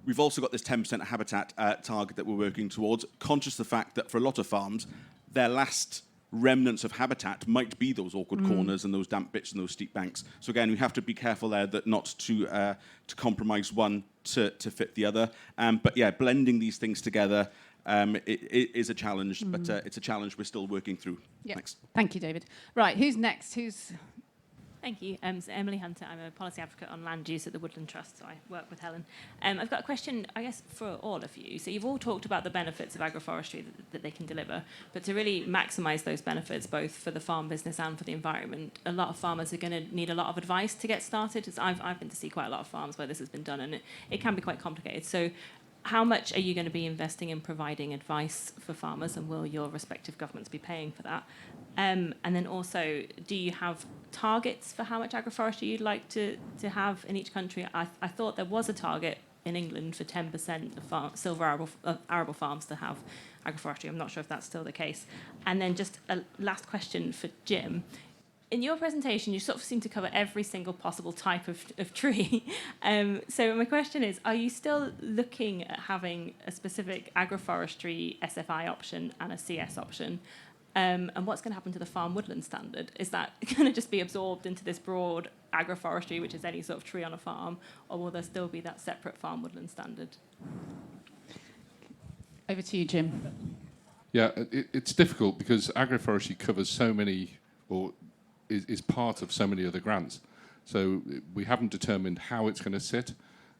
We've also got this 10% habitat target that we're working towards. Conscious of the fact that for a lot of farms, their last remnants of habitat might be those awkward corners and those damp bits and those steep banks. So again, we have to be careful there that not to compromise one to fit the other. But yeah, blending these things together. It is a challenge, but it's a challenge we're still working through. Yeah. Thanks. Thank you, David. Right, who's next? Thank you. So Emily Hunter, I'm a policy advocate on land use at the Woodland Trust, so I work with Helen. I've got a question, I guess, for all of you. So you've all talked about the benefits of agroforestry that they can deliver, but to really maximise those benefits, both for the farm business and for the environment, a lot of farmers are going to need a lot of advice to get started. I've been to see quite a lot of farms where this has been done, and it can be quite complicated. So how much are you going to be investing in providing advice for farmers, and will your respective governments be paying for that? And then also, do you have targets for how much agroforestry you'd like to have in each country? I thought there was a target in England for 10% of silver arable farms to have agroforestry. I'm not sure if that's still the case. And then just a last question for Jim. In your presentation, you sort of seem to cover every single possible type of tree. So my question is, are you still looking at having a specific agroforestry SFI option and a CS option? And what's going to happen to the farm woodland standard? Is that going to just be absorbed into this broad agroforestry, which is any sort of tree on a farm, or will there still be that separate farm woodland standard? Over to you, Jim. Yeah, it's difficult because agroforestry covers so many, or is part of so many other grants. So we haven't determined how it's going to sit.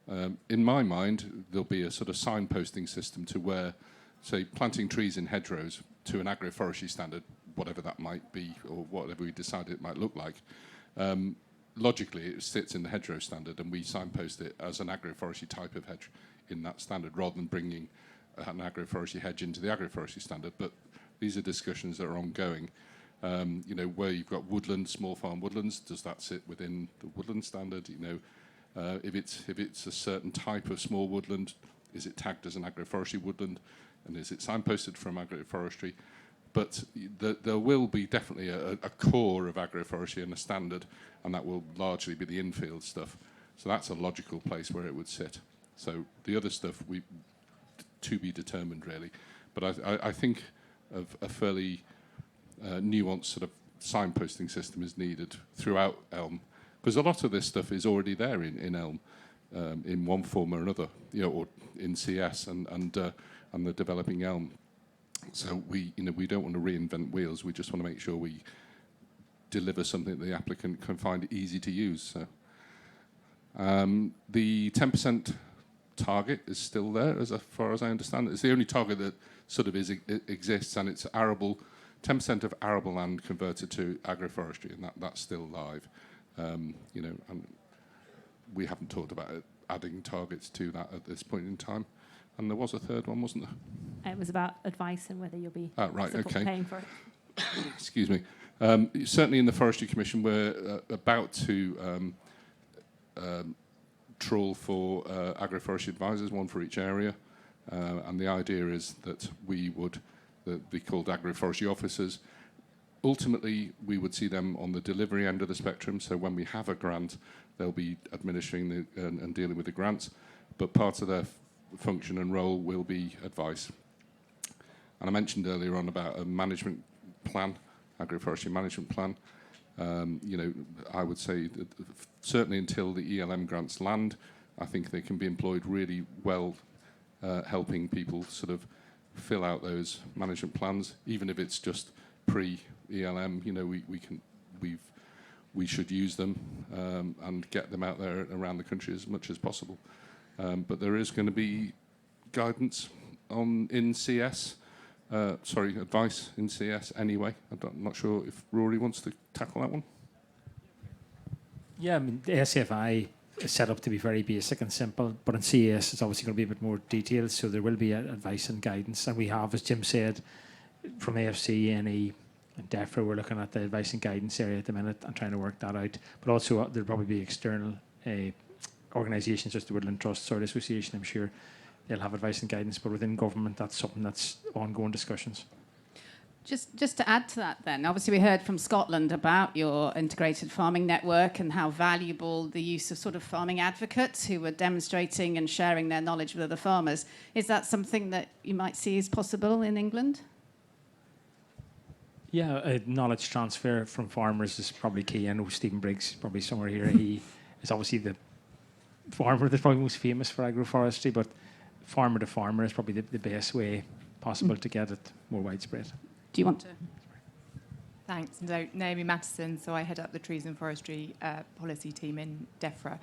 In my mind, there'll be a sort of signposting system to where, say, planting trees in hedgerows to an agroforestry standard, whatever that might be, or whatever we decide it might look like, logically it sits in the hedgerow standard, and we signpost it as an agroforestry type of hedge in that standard, rather than bringing an agroforestry hedge into the agroforestry standard. But these are discussions that are ongoing. You know, where you've got woodlands, small farm woodlands, does that sit within the woodland standard? You know, if it's a certain type of small woodland, is it tagged as an agroforestry woodland, and is it signposted from agroforestry? But there will be definitely a core of agroforestry and a standard, and that will largely be the infield stuff. So that's a logical place where it would sit. So the other stuff, to be determined really. But I think a fairly nuanced sort of signposting system is needed throughout Elm, because a lot of this stuff is already there in Elm, in one form or another, you know, or in CS and the developing Elm. So we don't want to reinvent wheels. We just want to make sure we deliver something that the applicant can find easy to use. So the 10% target is still there, as far as I understand it. It's the only target that sort of exists, and it's arable, 10% of arable land converted to agroforestry, and that's still live. You know, and we haven't talked about adding targets to that at this point in time. And there was a third one, wasn't there? It was about advice and whether you'll be paying for it. Excuse me. Certainly in the Forestry Commission, we're about to trawl for agroforestry advisors, one for each area. And the idea is that we would be called agroforestry officers. Ultimately, we would see them on the delivery end of the spectrum. So when we have a grant, they'll be administering and dealing with the grants. But part of their function and role will be advice. And I mentioned earlier on about a management plan, agroforestry management plan. You know, I would say that certainly until the ELM grants land, I think they can be employed really well, helping people sort of fill out those management plans, even if it's just pre-ELM. You know, we should use them and get them out there around the country as much as possible. But there is going to be guidance in CS, advice in CS anyway. I'm not sure if Rory wants to tackle that one. Yeah, I mean, the SCFI is set up to be very basic and simple, but in CS it's obviously going to be a bit more detailed, so there will be advice and guidance. And we have, as Jim said, from AFC, NE and Defra, we're looking at the advice and guidance area at the minute and trying to work that out. But also there'll probably be external organisations, just the Woodland Trust Soil Association, I'm sure they'll have advice and guidance, but within government that's something that's ongoing discussions. Just to add to that then, obviously we heard from Scotland about your integrated farming network and how valuable the use of sort of farming advocates who were demonstrating and sharing their knowledge with other farmers. Is that something that you might see as possible in England? Yeah, knowledge transfer from farmers is probably key. I know Stephen Briggs, probably somewhere here, he is obviously the farmer that's probably most famous for agroforestry, but farmer to farmer is probably the best way possible to get it more widespread. Do you want to? Thanks. So, Naomi Mattison, so I head up the Trees and Forestry policy team in Defra.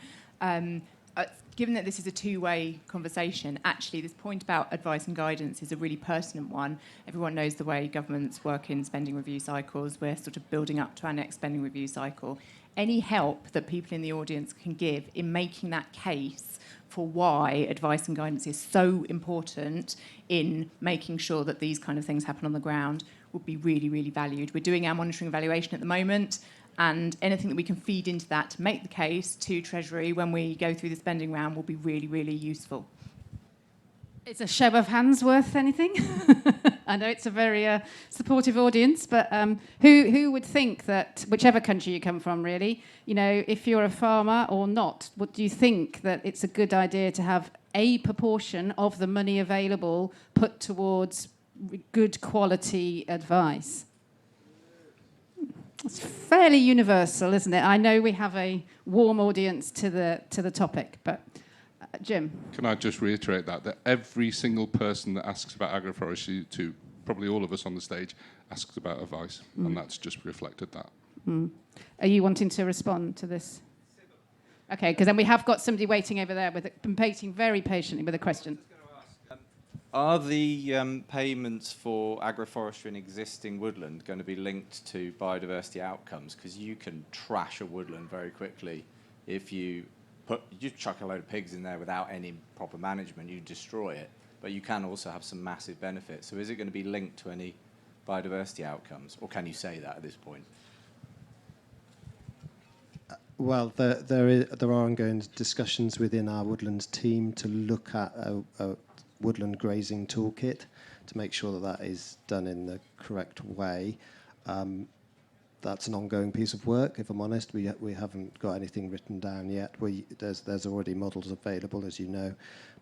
Given that this is a two-way conversation, actually this point about advice and guidance is a really pertinent one. Everyone knows the way governments work in spending review cycles. We're sort of building up to our next spending review cycle. Any help that people in the audience can give in making that case for why advice and guidance is so important in making sure that these kind of things happen on the ground would be really, really valued. We're doing our monitoring evaluation at the moment, and anything that we can feed into that to make the case to Treasury when we go through the spending round will be really, really useful. It's a show of hands worth anything. I know it's a very supportive audience, but who would think that, whichever country you come from really, you know, if you're a farmer or not, what do you think that it's a good idea to have a proportion of the money available put towards good quality advice? It's fairly universal, isn't it? I know we have a warm audience to the topic, but Jim. Can I just reiterate that every single person that asks about agroforestry, to probably all of us on the stage, asks about advice, and that's just reflected that. Are you wanting to respond to this? Okay, because then we have got somebody waiting over there, been waiting very patiently with a question. Are the payments for agroforestry and existing woodland going to be linked to biodiversity outcomes? Because you can trash a woodland very quickly if you chuck a load of pigs in there without any proper management, you destroy it. But you can also have some massive benefits. So is it going to be linked to any biodiversity outcomes, or can you say that at this point? Well, there are ongoing discussions within our woodlands team to look at a woodland grazing toolkit to make sure that that is done in the correct way. That's an ongoing piece of work. If I'm honest, we haven't got anything written down yet. There's already models available, as you know,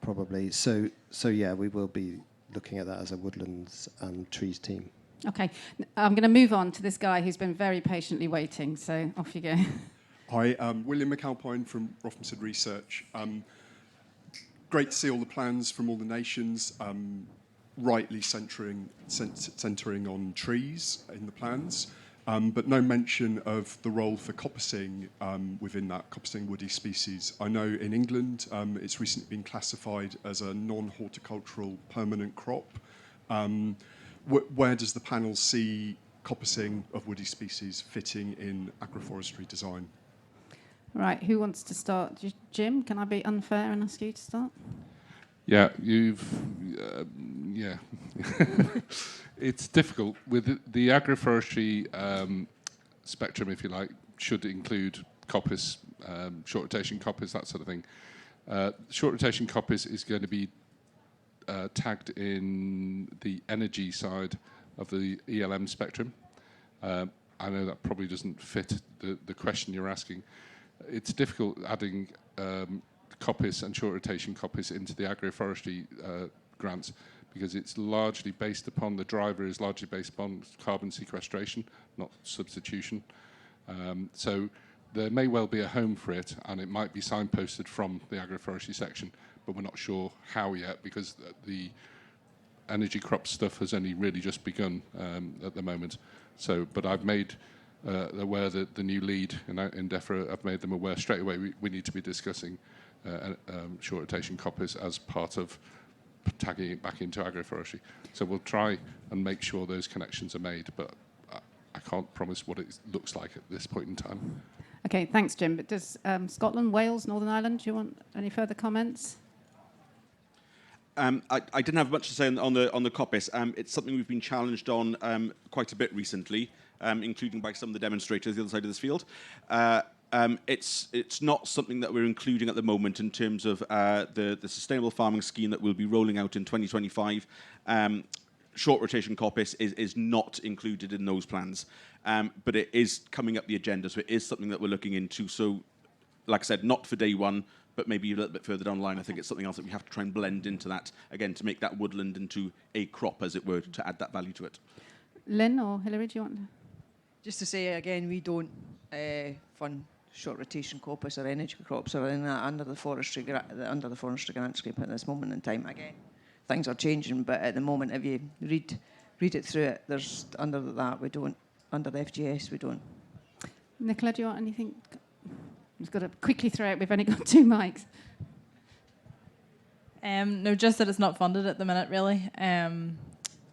probably. So yeah, we will be looking at that as a woodlands and trees team. Okay, I'm going to move on to this guy who's been very patiently waiting. So off you go. Hi, William McAlpine from Rothmsted Research. Great to see all the plans from all the nations, rightly centering on trees in the plans, but no mention of the role for coppicing within that, coppicing woody species. I know in England it's recently been classified as a non-horticultural permanent crop. Where does the panel see coppicing of woody species fitting in agroforestry design? Right, who wants to start? Jim, can I be unfair and ask you to start? Yeah, it's difficult. With the agroforestry spectrum, if you like, should include coppice, short rotation coppice, that sort of thing. Short rotation coppice is going to be tagged in the energy side of the ELM spectrum. I know that probably doesn't fit the question you're asking. It's difficult adding coppice and short rotation coppice into the agroforestry grants because it's largely based upon, the driver is largely based upon carbon sequestration, not substitution. So there may well be a home for it, and it might be signposted from the agroforestry section, but we're not sure how yet because the energy crop stuff has only really just begun at the moment. So, but I've made aware that the new lead in Defra, I've made them aware straight away we need to be discussing short rotation coppice as part of tagging it back into agroforestry. So we'll try and make sure those connections are made, but I can't promise what it looks like at this point in time. Okay, thanks, Jim. But does Scotland, Wales, Northern Ireland, do you want any further comments? I didn't have much to say on the coppice. It's something we've been challenged on quite a bit recently, including by some of the demonstrators the other side of this field. It's not something that we're including at the moment in terms of the sustainable farming scheme that we'll be rolling out in 2025. Short rotation coppice is not included in those plans, but it is coming up the agenda, so it is something that we're looking into. So, like I said, not for day one, but maybe a little bit further down the line. I think it's something else that we have to try and blend into that, again, to make that woodland into a crop, as it were, to add that value to it. Lynn or Hilary, do you want to? Just to say, again, we don't fund short rotation coppice or energy crops or anything like that under the forestry grant scheme at this moment in time. Again, things are changing, but at the moment, if you read it through it, there's under that we don't, under the FGS we don't. Nicola, do you want anything? I've just got to quickly throw it. We've only got 2 mics. No, just that it's not funded at the minute, really. And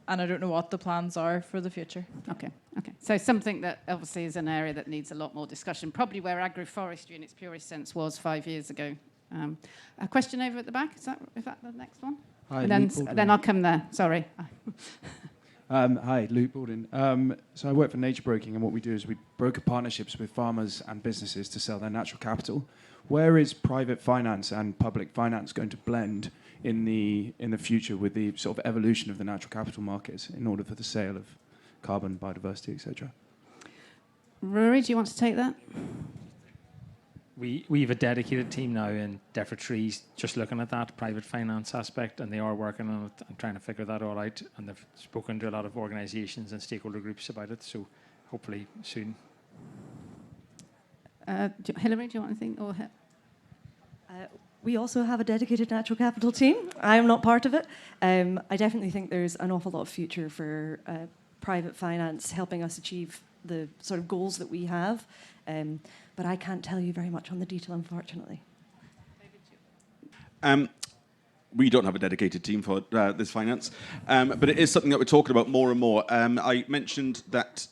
I don't know what the plans are for the future. Okay. So something that obviously is an area that needs a lot more discussion, probably where agroforestry in its purest sense was 5 years ago. A question over at the back, is that the next one? Hi, and then I'll come there, sorry. Hi, Luke Baldwin. So I work for Nature Broking, and what we do is we broker partnerships with farmers and businesses to sell their natural capital. Where is private finance and public finance going to blend in the future with the sort of evolution of the natural capital markets in order for the sale of carbon, biodiversity, etc.? Rory, do you want to take that? We have a dedicated team now in Defra Trees just looking at that private finance aspect, and they are working on it and trying to figure that all out, and they've spoken to a lot of organisations and stakeholder groups about it, so hopefully soon. Hilary, do you want anything? Or we also have a dedicated natural capital team. I am not part of it. I definitely think there's an awful lot of future for private finance helping us achieve the sort of goals that we have. But I can't tell you very much on the detail, unfortunately. we don't have a dedicated team for this finance, but it is something that we're talking about more and more. I mentioned that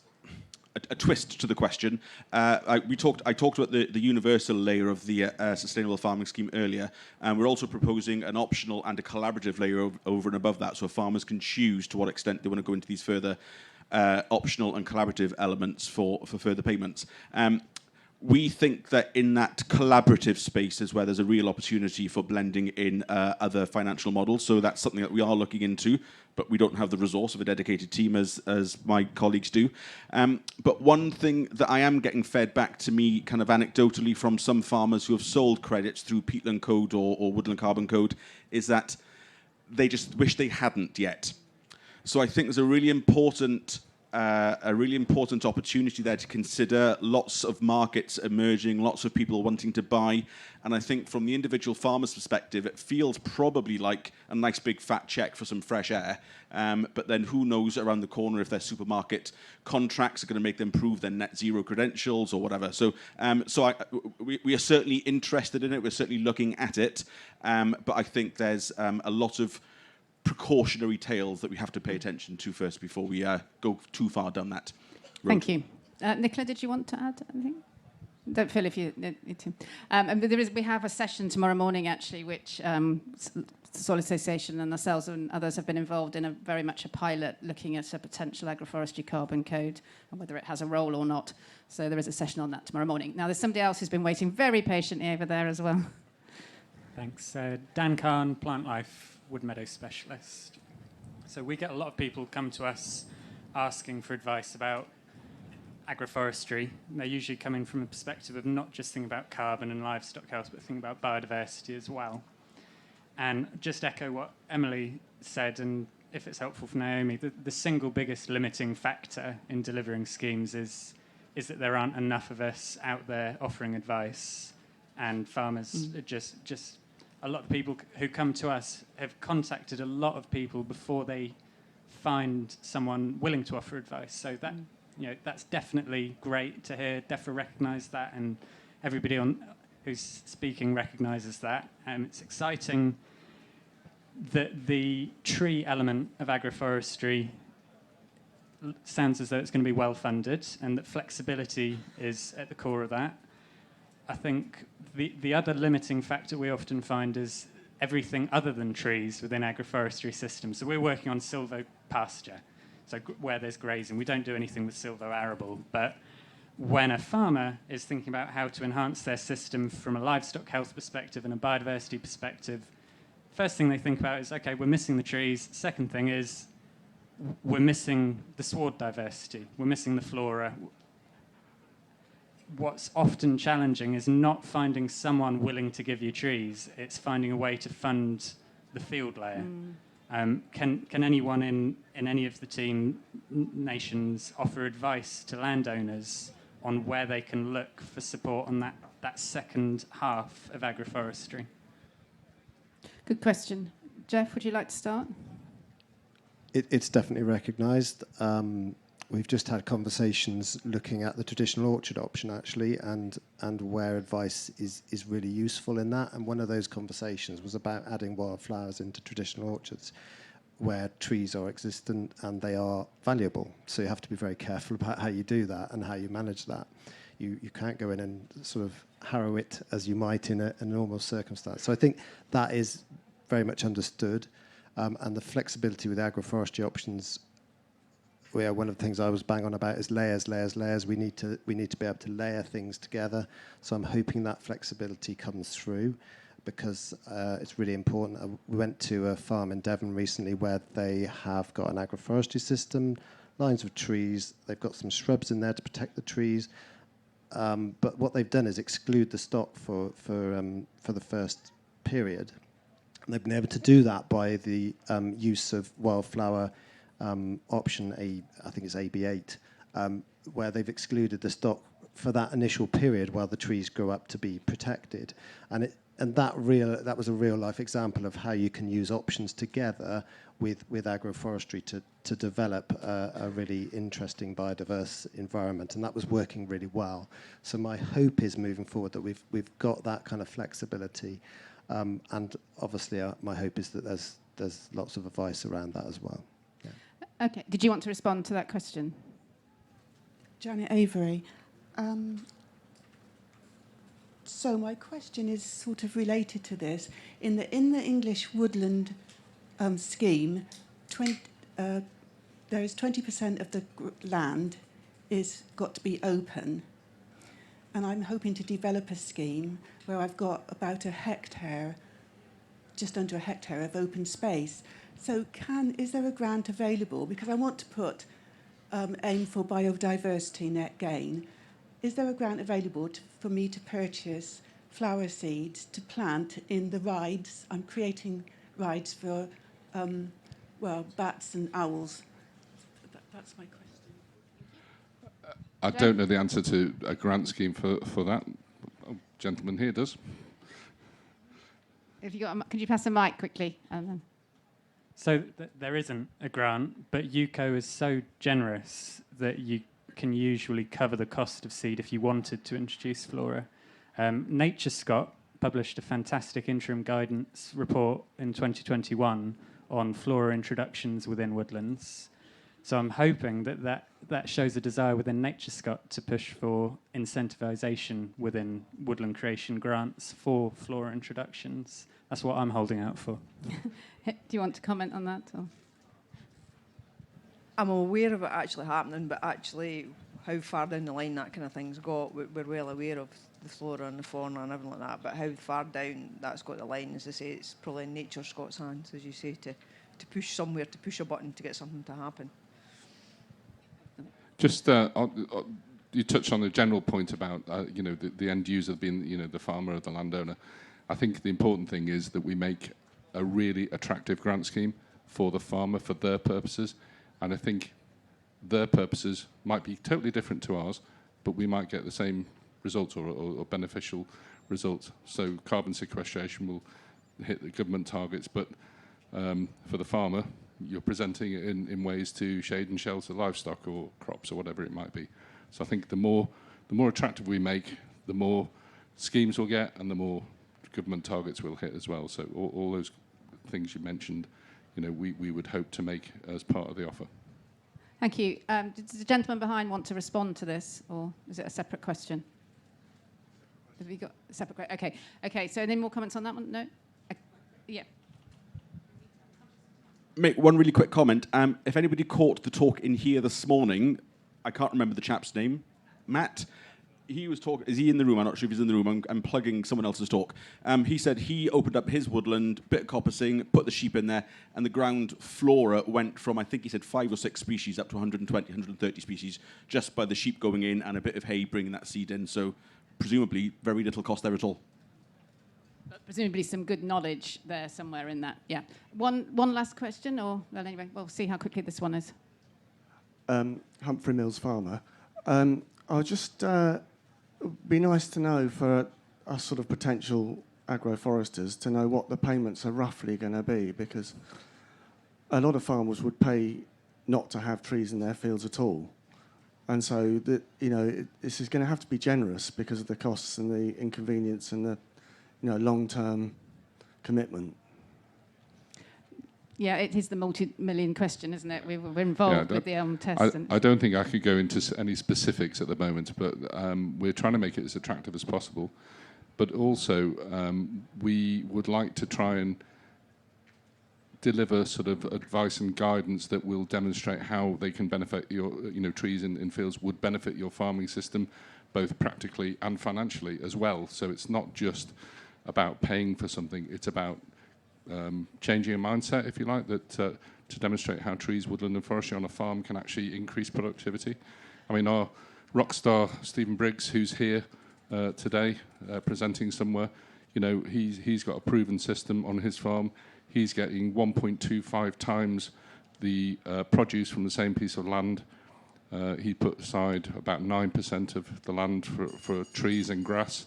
a twist to the question. I talked about the universal layer of the sustainable farming scheme earlier, and we're also proposing an optional and a collaborative layer over and above that, so farmers can choose to what extent they want to go into these further optional and collaborative elements for further payments. We think that in that collaborative space is where there's a real opportunity for blending in other financial models. So that's something that we are looking into, but we don't have the resource of a dedicated team as my colleagues do. But one thing that I am getting fed back to me kind of anecdotally from some farmers who have sold credits through peatland code or woodland carbon code is that they just wish they hadn't yet. So I think there's a really important opportunity there to consider. Lots of markets emerging, lots of people wanting to buy, and I think from the individual farmer's perspective, it feels probably like a nice big fat check for some fresh air. But then who knows around the corner if their supermarket contracts are going to make them prove their net zero credentials or whatever. So, we are certainly interested in it. We're certainly looking at it, but I think there's a lot of precautionary tales that we have to pay attention to first before we go too far down that road. Thank you. Nicola, did you want to add anything? Don't feel if you need to. And we have a session tomorrow morning, actually, which Soil Association and ourselves and others have been involved in very much a pilot looking at a potential agroforestry carbon code and whether it has a role or not. So there is a session on that tomorrow morning. Now, there's somebody else who's been waiting very patiently over there as well. Thanks. Dan Kahn, Plant Life Wood Meadow Specialist. So we get a lot of people come to us asking for advice about agroforestry. They're usually coming from a perspective of not just thinking about carbon and livestock health, but thinking about biodiversity as well. And just echo what Emily said, and if it's helpful for Naomi, the single biggest limiting factor in delivering schemes is that there aren't enough of us out there offering advice, and farmers are just a lot of people who come to us have contacted a lot of people before they find someone willing to offer advice. So that that's definitely great to hear. Defra recognise that, and everybody who's speaking recognises that. And it's exciting that the tree element of agroforestry sounds as though it's going to be well funded, and that flexibility is at the core of that. I think the other limiting factor we often find is everything other than trees within agroforestry systems. So we're working on silvopasture, so where there's grazing. We don't do anything with silvo-arable, but when a farmer is thinking about how to enhance their system from a livestock health perspective and a biodiversity perspective, first thing they think about is, okay, we're missing the trees. Second thing is we're missing the sward diversity. We're missing the flora. What's often challenging is not finding someone willing to give you trees. It's finding a way to fund the field layer. Can anyone in any of the team nations offer advice to landowners on where they can look for support on that second half of agroforestry? Good question. Jeff, would you like to start? It's definitely recognised. We've just had conversations looking at the traditional orchard option, actually, and where advice is really useful in that. And one of those conversations was about adding wildflowers into traditional orchards where trees are existent and they are valuable. So you have to be very careful about how you do that and how you manage that. You can't go in and sort of harrow it as you might in a normal circumstance. So I think that is very much understood. And the flexibility with agroforestry options, where one of the things I was bang on about is layers. We need to be able to layer things together. So I'm hoping that flexibility comes through, because it's really important. We went to a farm in Devon recently where they have got an agroforestry system, lines of trees. They've got some shrubs in there to protect the trees. But what they've done is exclude the stock for the first period. And they've been able to do that by the use of wildflower option, I think it's AB8, where they've excluded the stock for that initial period while the trees grow up to be protected. And that was a real life example of how you can use options together with agroforestry to develop a really interesting biodiverse environment, and that was working really well. So my hope is moving forward that we've got that kind of flexibility. And obviously, my hope is that there's lots of advice around that as well. Yeah. Okay. Did you want to respond to that question? Janet Avery. So my question is sort of related to this. In the English woodland scheme, there is 20% of the land is got to be open, and I'm hoping to develop a scheme where I've got about a hectare, just under a hectare of open space. So is there a grant available? Because I want to put aim for biodiversity net gain. Is there a grant available for me to purchase flower seeds to plant in the rides? I'm creating rides for, bats and owls. That's my question. I don't know the answer to a grant scheme for that. Oh, gentleman here does. If you could you pass the mic quickly? So there isn't a grant, but UCO is so generous that you can usually cover the cost of seed if you wanted to introduce flora. Nature Scott published a fantastic interim guidance report in 2021 on flora introductions within woodlands. So I'm hoping that shows a desire within Nature Scott to push for incentivisation within woodland creation grants for flora introductions. That's what I'm holding out for. Do you want to comment on that? Or? I'm aware of it actually happening, but actually how far down the line that kind of thing's got, we're well aware of the flora and the fauna and everything like that, but how far down that's got the line, as I say, it's probably in Nature Scott's hands, as you say, to push somewhere, to push a button to get something to happen. Just you touched on the general point about the end user being the farmer or the landowner. I think the important thing is that we make a really attractive grant scheme for the farmer for their purposes, and I think their purposes might be totally different to ours, but we might get the same results or beneficial results. So carbon sequestration will hit the government targets, but for the farmer, you're presenting it in ways to shade and shelter livestock or crops or whatever it might be. So I think the more attractive we make, the more schemes we'll get and the more government targets we'll hit as well. So all those things you mentioned, we would hope to make as part of the offer. Thank you. Does the gentleman behind want to respond to this, or is it a separate question? Have we got a separate question? Okay. So any more comments on that one? No? Yeah. Make one really quick comment. If anybody caught the talk in here this morning, I can't remember the chap's name. Matt? He was talking. Is he in the room? I'm not sure if he's in the room. I'm plugging someone else's talk. He said he opened up his woodland, bit of coppicing, put the sheep in there, and the ground flora went from, I think he said 5 or 6 species up to 120, 130 species, just by the sheep going in and a bit of hay bringing that seed in. So presumably very little cost there at all. But presumably some good knowledge there somewhere in that. Yeah. One last question, or well, anyway, we'll see how quickly this one is. Humphrey Mills farmer. I'll just be nice to know for us sort of potential agroforesters to know what the payments are roughly going to be, because a lot of farmers would pay not to have trees in their fields at all, and so this is going to have to be generous because of the costs and the inconvenience and the long-term commitment. Yeah, it is the multi-million question, isn't it? We're involved with the Elm test. I don't think I could go into any specifics at the moment, but we're trying to make it as attractive as possible. But also, we would like to try and deliver sort of advice and guidance that will demonstrate how they can benefit your, trees in fields would benefit your farming system, both practically and financially as well. So it's not just about paying for something; it's about changing a mindset, if you like, that to demonstrate how trees, woodland and forestry on a farm can actually increase productivity. I mean, our rock star, Stephen Briggs, who's here today presenting somewhere, he's got a proven system on his farm. He's getting 1.25 times the produce from the same piece of land. He put aside about 9% of the land for trees and grass,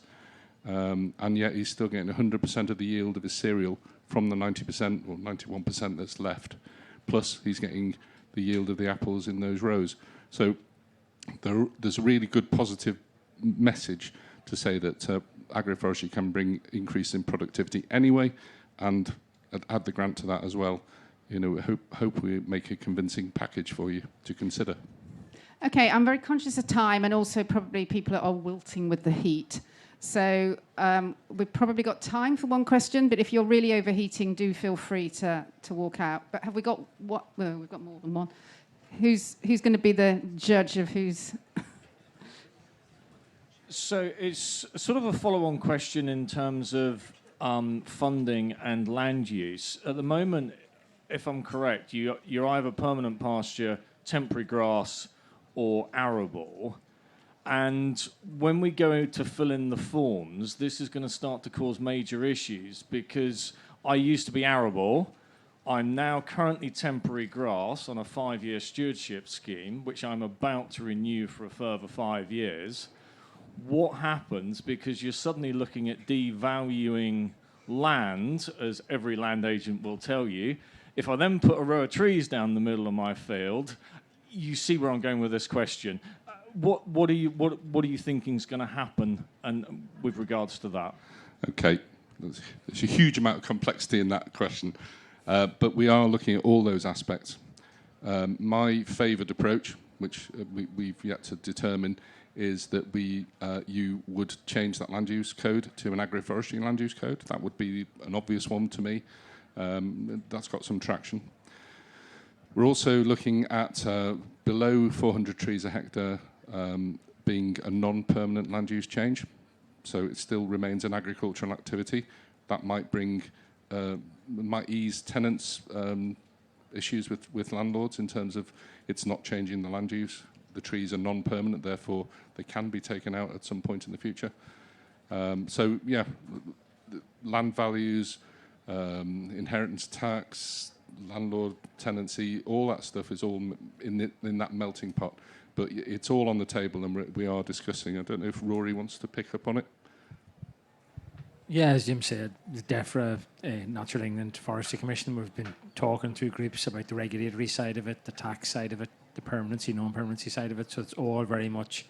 and yet he's still getting 100% of the yield of his cereal from the 90% or 91% that's left. Plus, he's getting the yield of the apples in those rows. So there's a really good positive message to say that agroforestry can bring increase in productivity anyway, and add the grant to that as well. Hope we make a convincing package for you to consider. Okay, I'm very conscious of time, and also probably people are wilting with the heat. So we've probably got time for one question, but if you're really overheating, do feel free to walk out. But have we got what? Well, we've got more than one. Who's going to be the judge of who's... So it's sort of a follow-on question in terms of funding and land use. At the moment, if I'm correct, you're either permanent pasture, temporary grass, or arable. And when we go to fill in the forms, this is going to start to cause major issues, because I used to be arable. I'm now currently temporary grass on a 5-year stewardship scheme, which I'm about to renew for a further 5 years. What happens, because you're suddenly looking at devaluing land, as every land agent will tell you. If I then put a row of trees down the middle of my field, you see where I'm going with this question. What are you thinking is going to happen, and with regards to that? Okay, there's a huge amount of complexity in that question, but we are looking at all those aspects. My favoured approach, which we've yet to determine, is that you would change that land use code to an agroforestry land use code. That would be an obvious one to me. That's got some traction. We're also looking at below 400 trees a hectare being a non-permanent land use change. So it still remains an agricultural activity. That might might ease tenants' issues with landlords in terms of it's not changing the land use. The trees are non-permanent, therefore they can be taken out at some point in the future. So yeah, land values, inheritance tax, landlord tenancy, all that stuff is all in that melting pot. But it's all on the table, and we are discussing. I don't know if Rory wants to pick up on it. Yeah, as Jim said, the Defra, Natural England Forestry Commission, we've been talking through groups about the regulatory side of it, the tax side of it, the permanency, non-permanency side of it. So it's all very much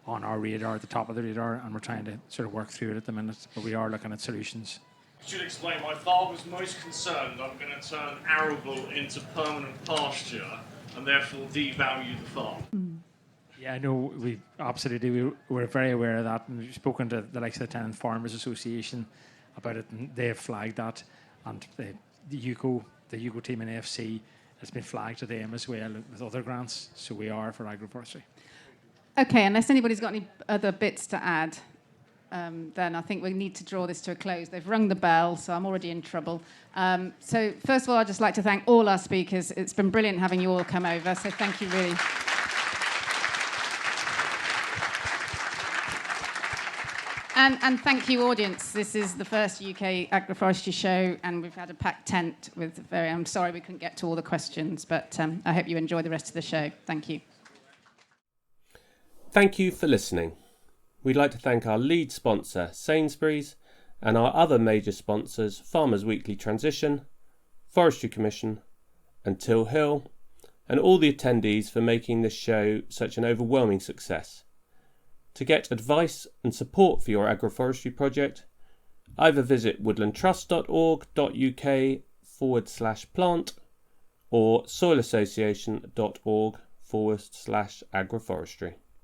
on our radar, at the top of the radar, and we're trying to sort of work through it at the minute. But we are looking at solutions. I should explain, my father was most concerned I'm going to turn arable into permanent pasture and therefore devalue the farm. Yeah, no, we're very aware of that, and we've spoken to the likes of the Tenant Farmers Association about it, and they've flagged that, and the UCO team in AFC has been flagged to them as well with other grants, so we are for agroforestry. Okay, unless anybody's got any other bits to add, then I think we need to draw this to a close. They've rung the bell, so I'm already in trouble. So first of all, I'd just like to thank all our speakers. It's been brilliant having you all come over, so thank you really. And thank you, audience. This is the first UK Agroforestry Show, and we've had a packed tent with I'm sorry we couldn't get to all the questions, but I hope you enjoy the rest of the show. Thank you. Thank you for listening. We'd like to thank our lead sponsor, Sainsbury's, and our other major sponsors, Farmers Weekly Transition, Forestry Commission, and Till Hill, and all the attendees for making this show such an overwhelming success. To get advice and support for your agroforestry project, either visit woodlandtrust.org.uk/plant or soilassociation.org/agroforestry.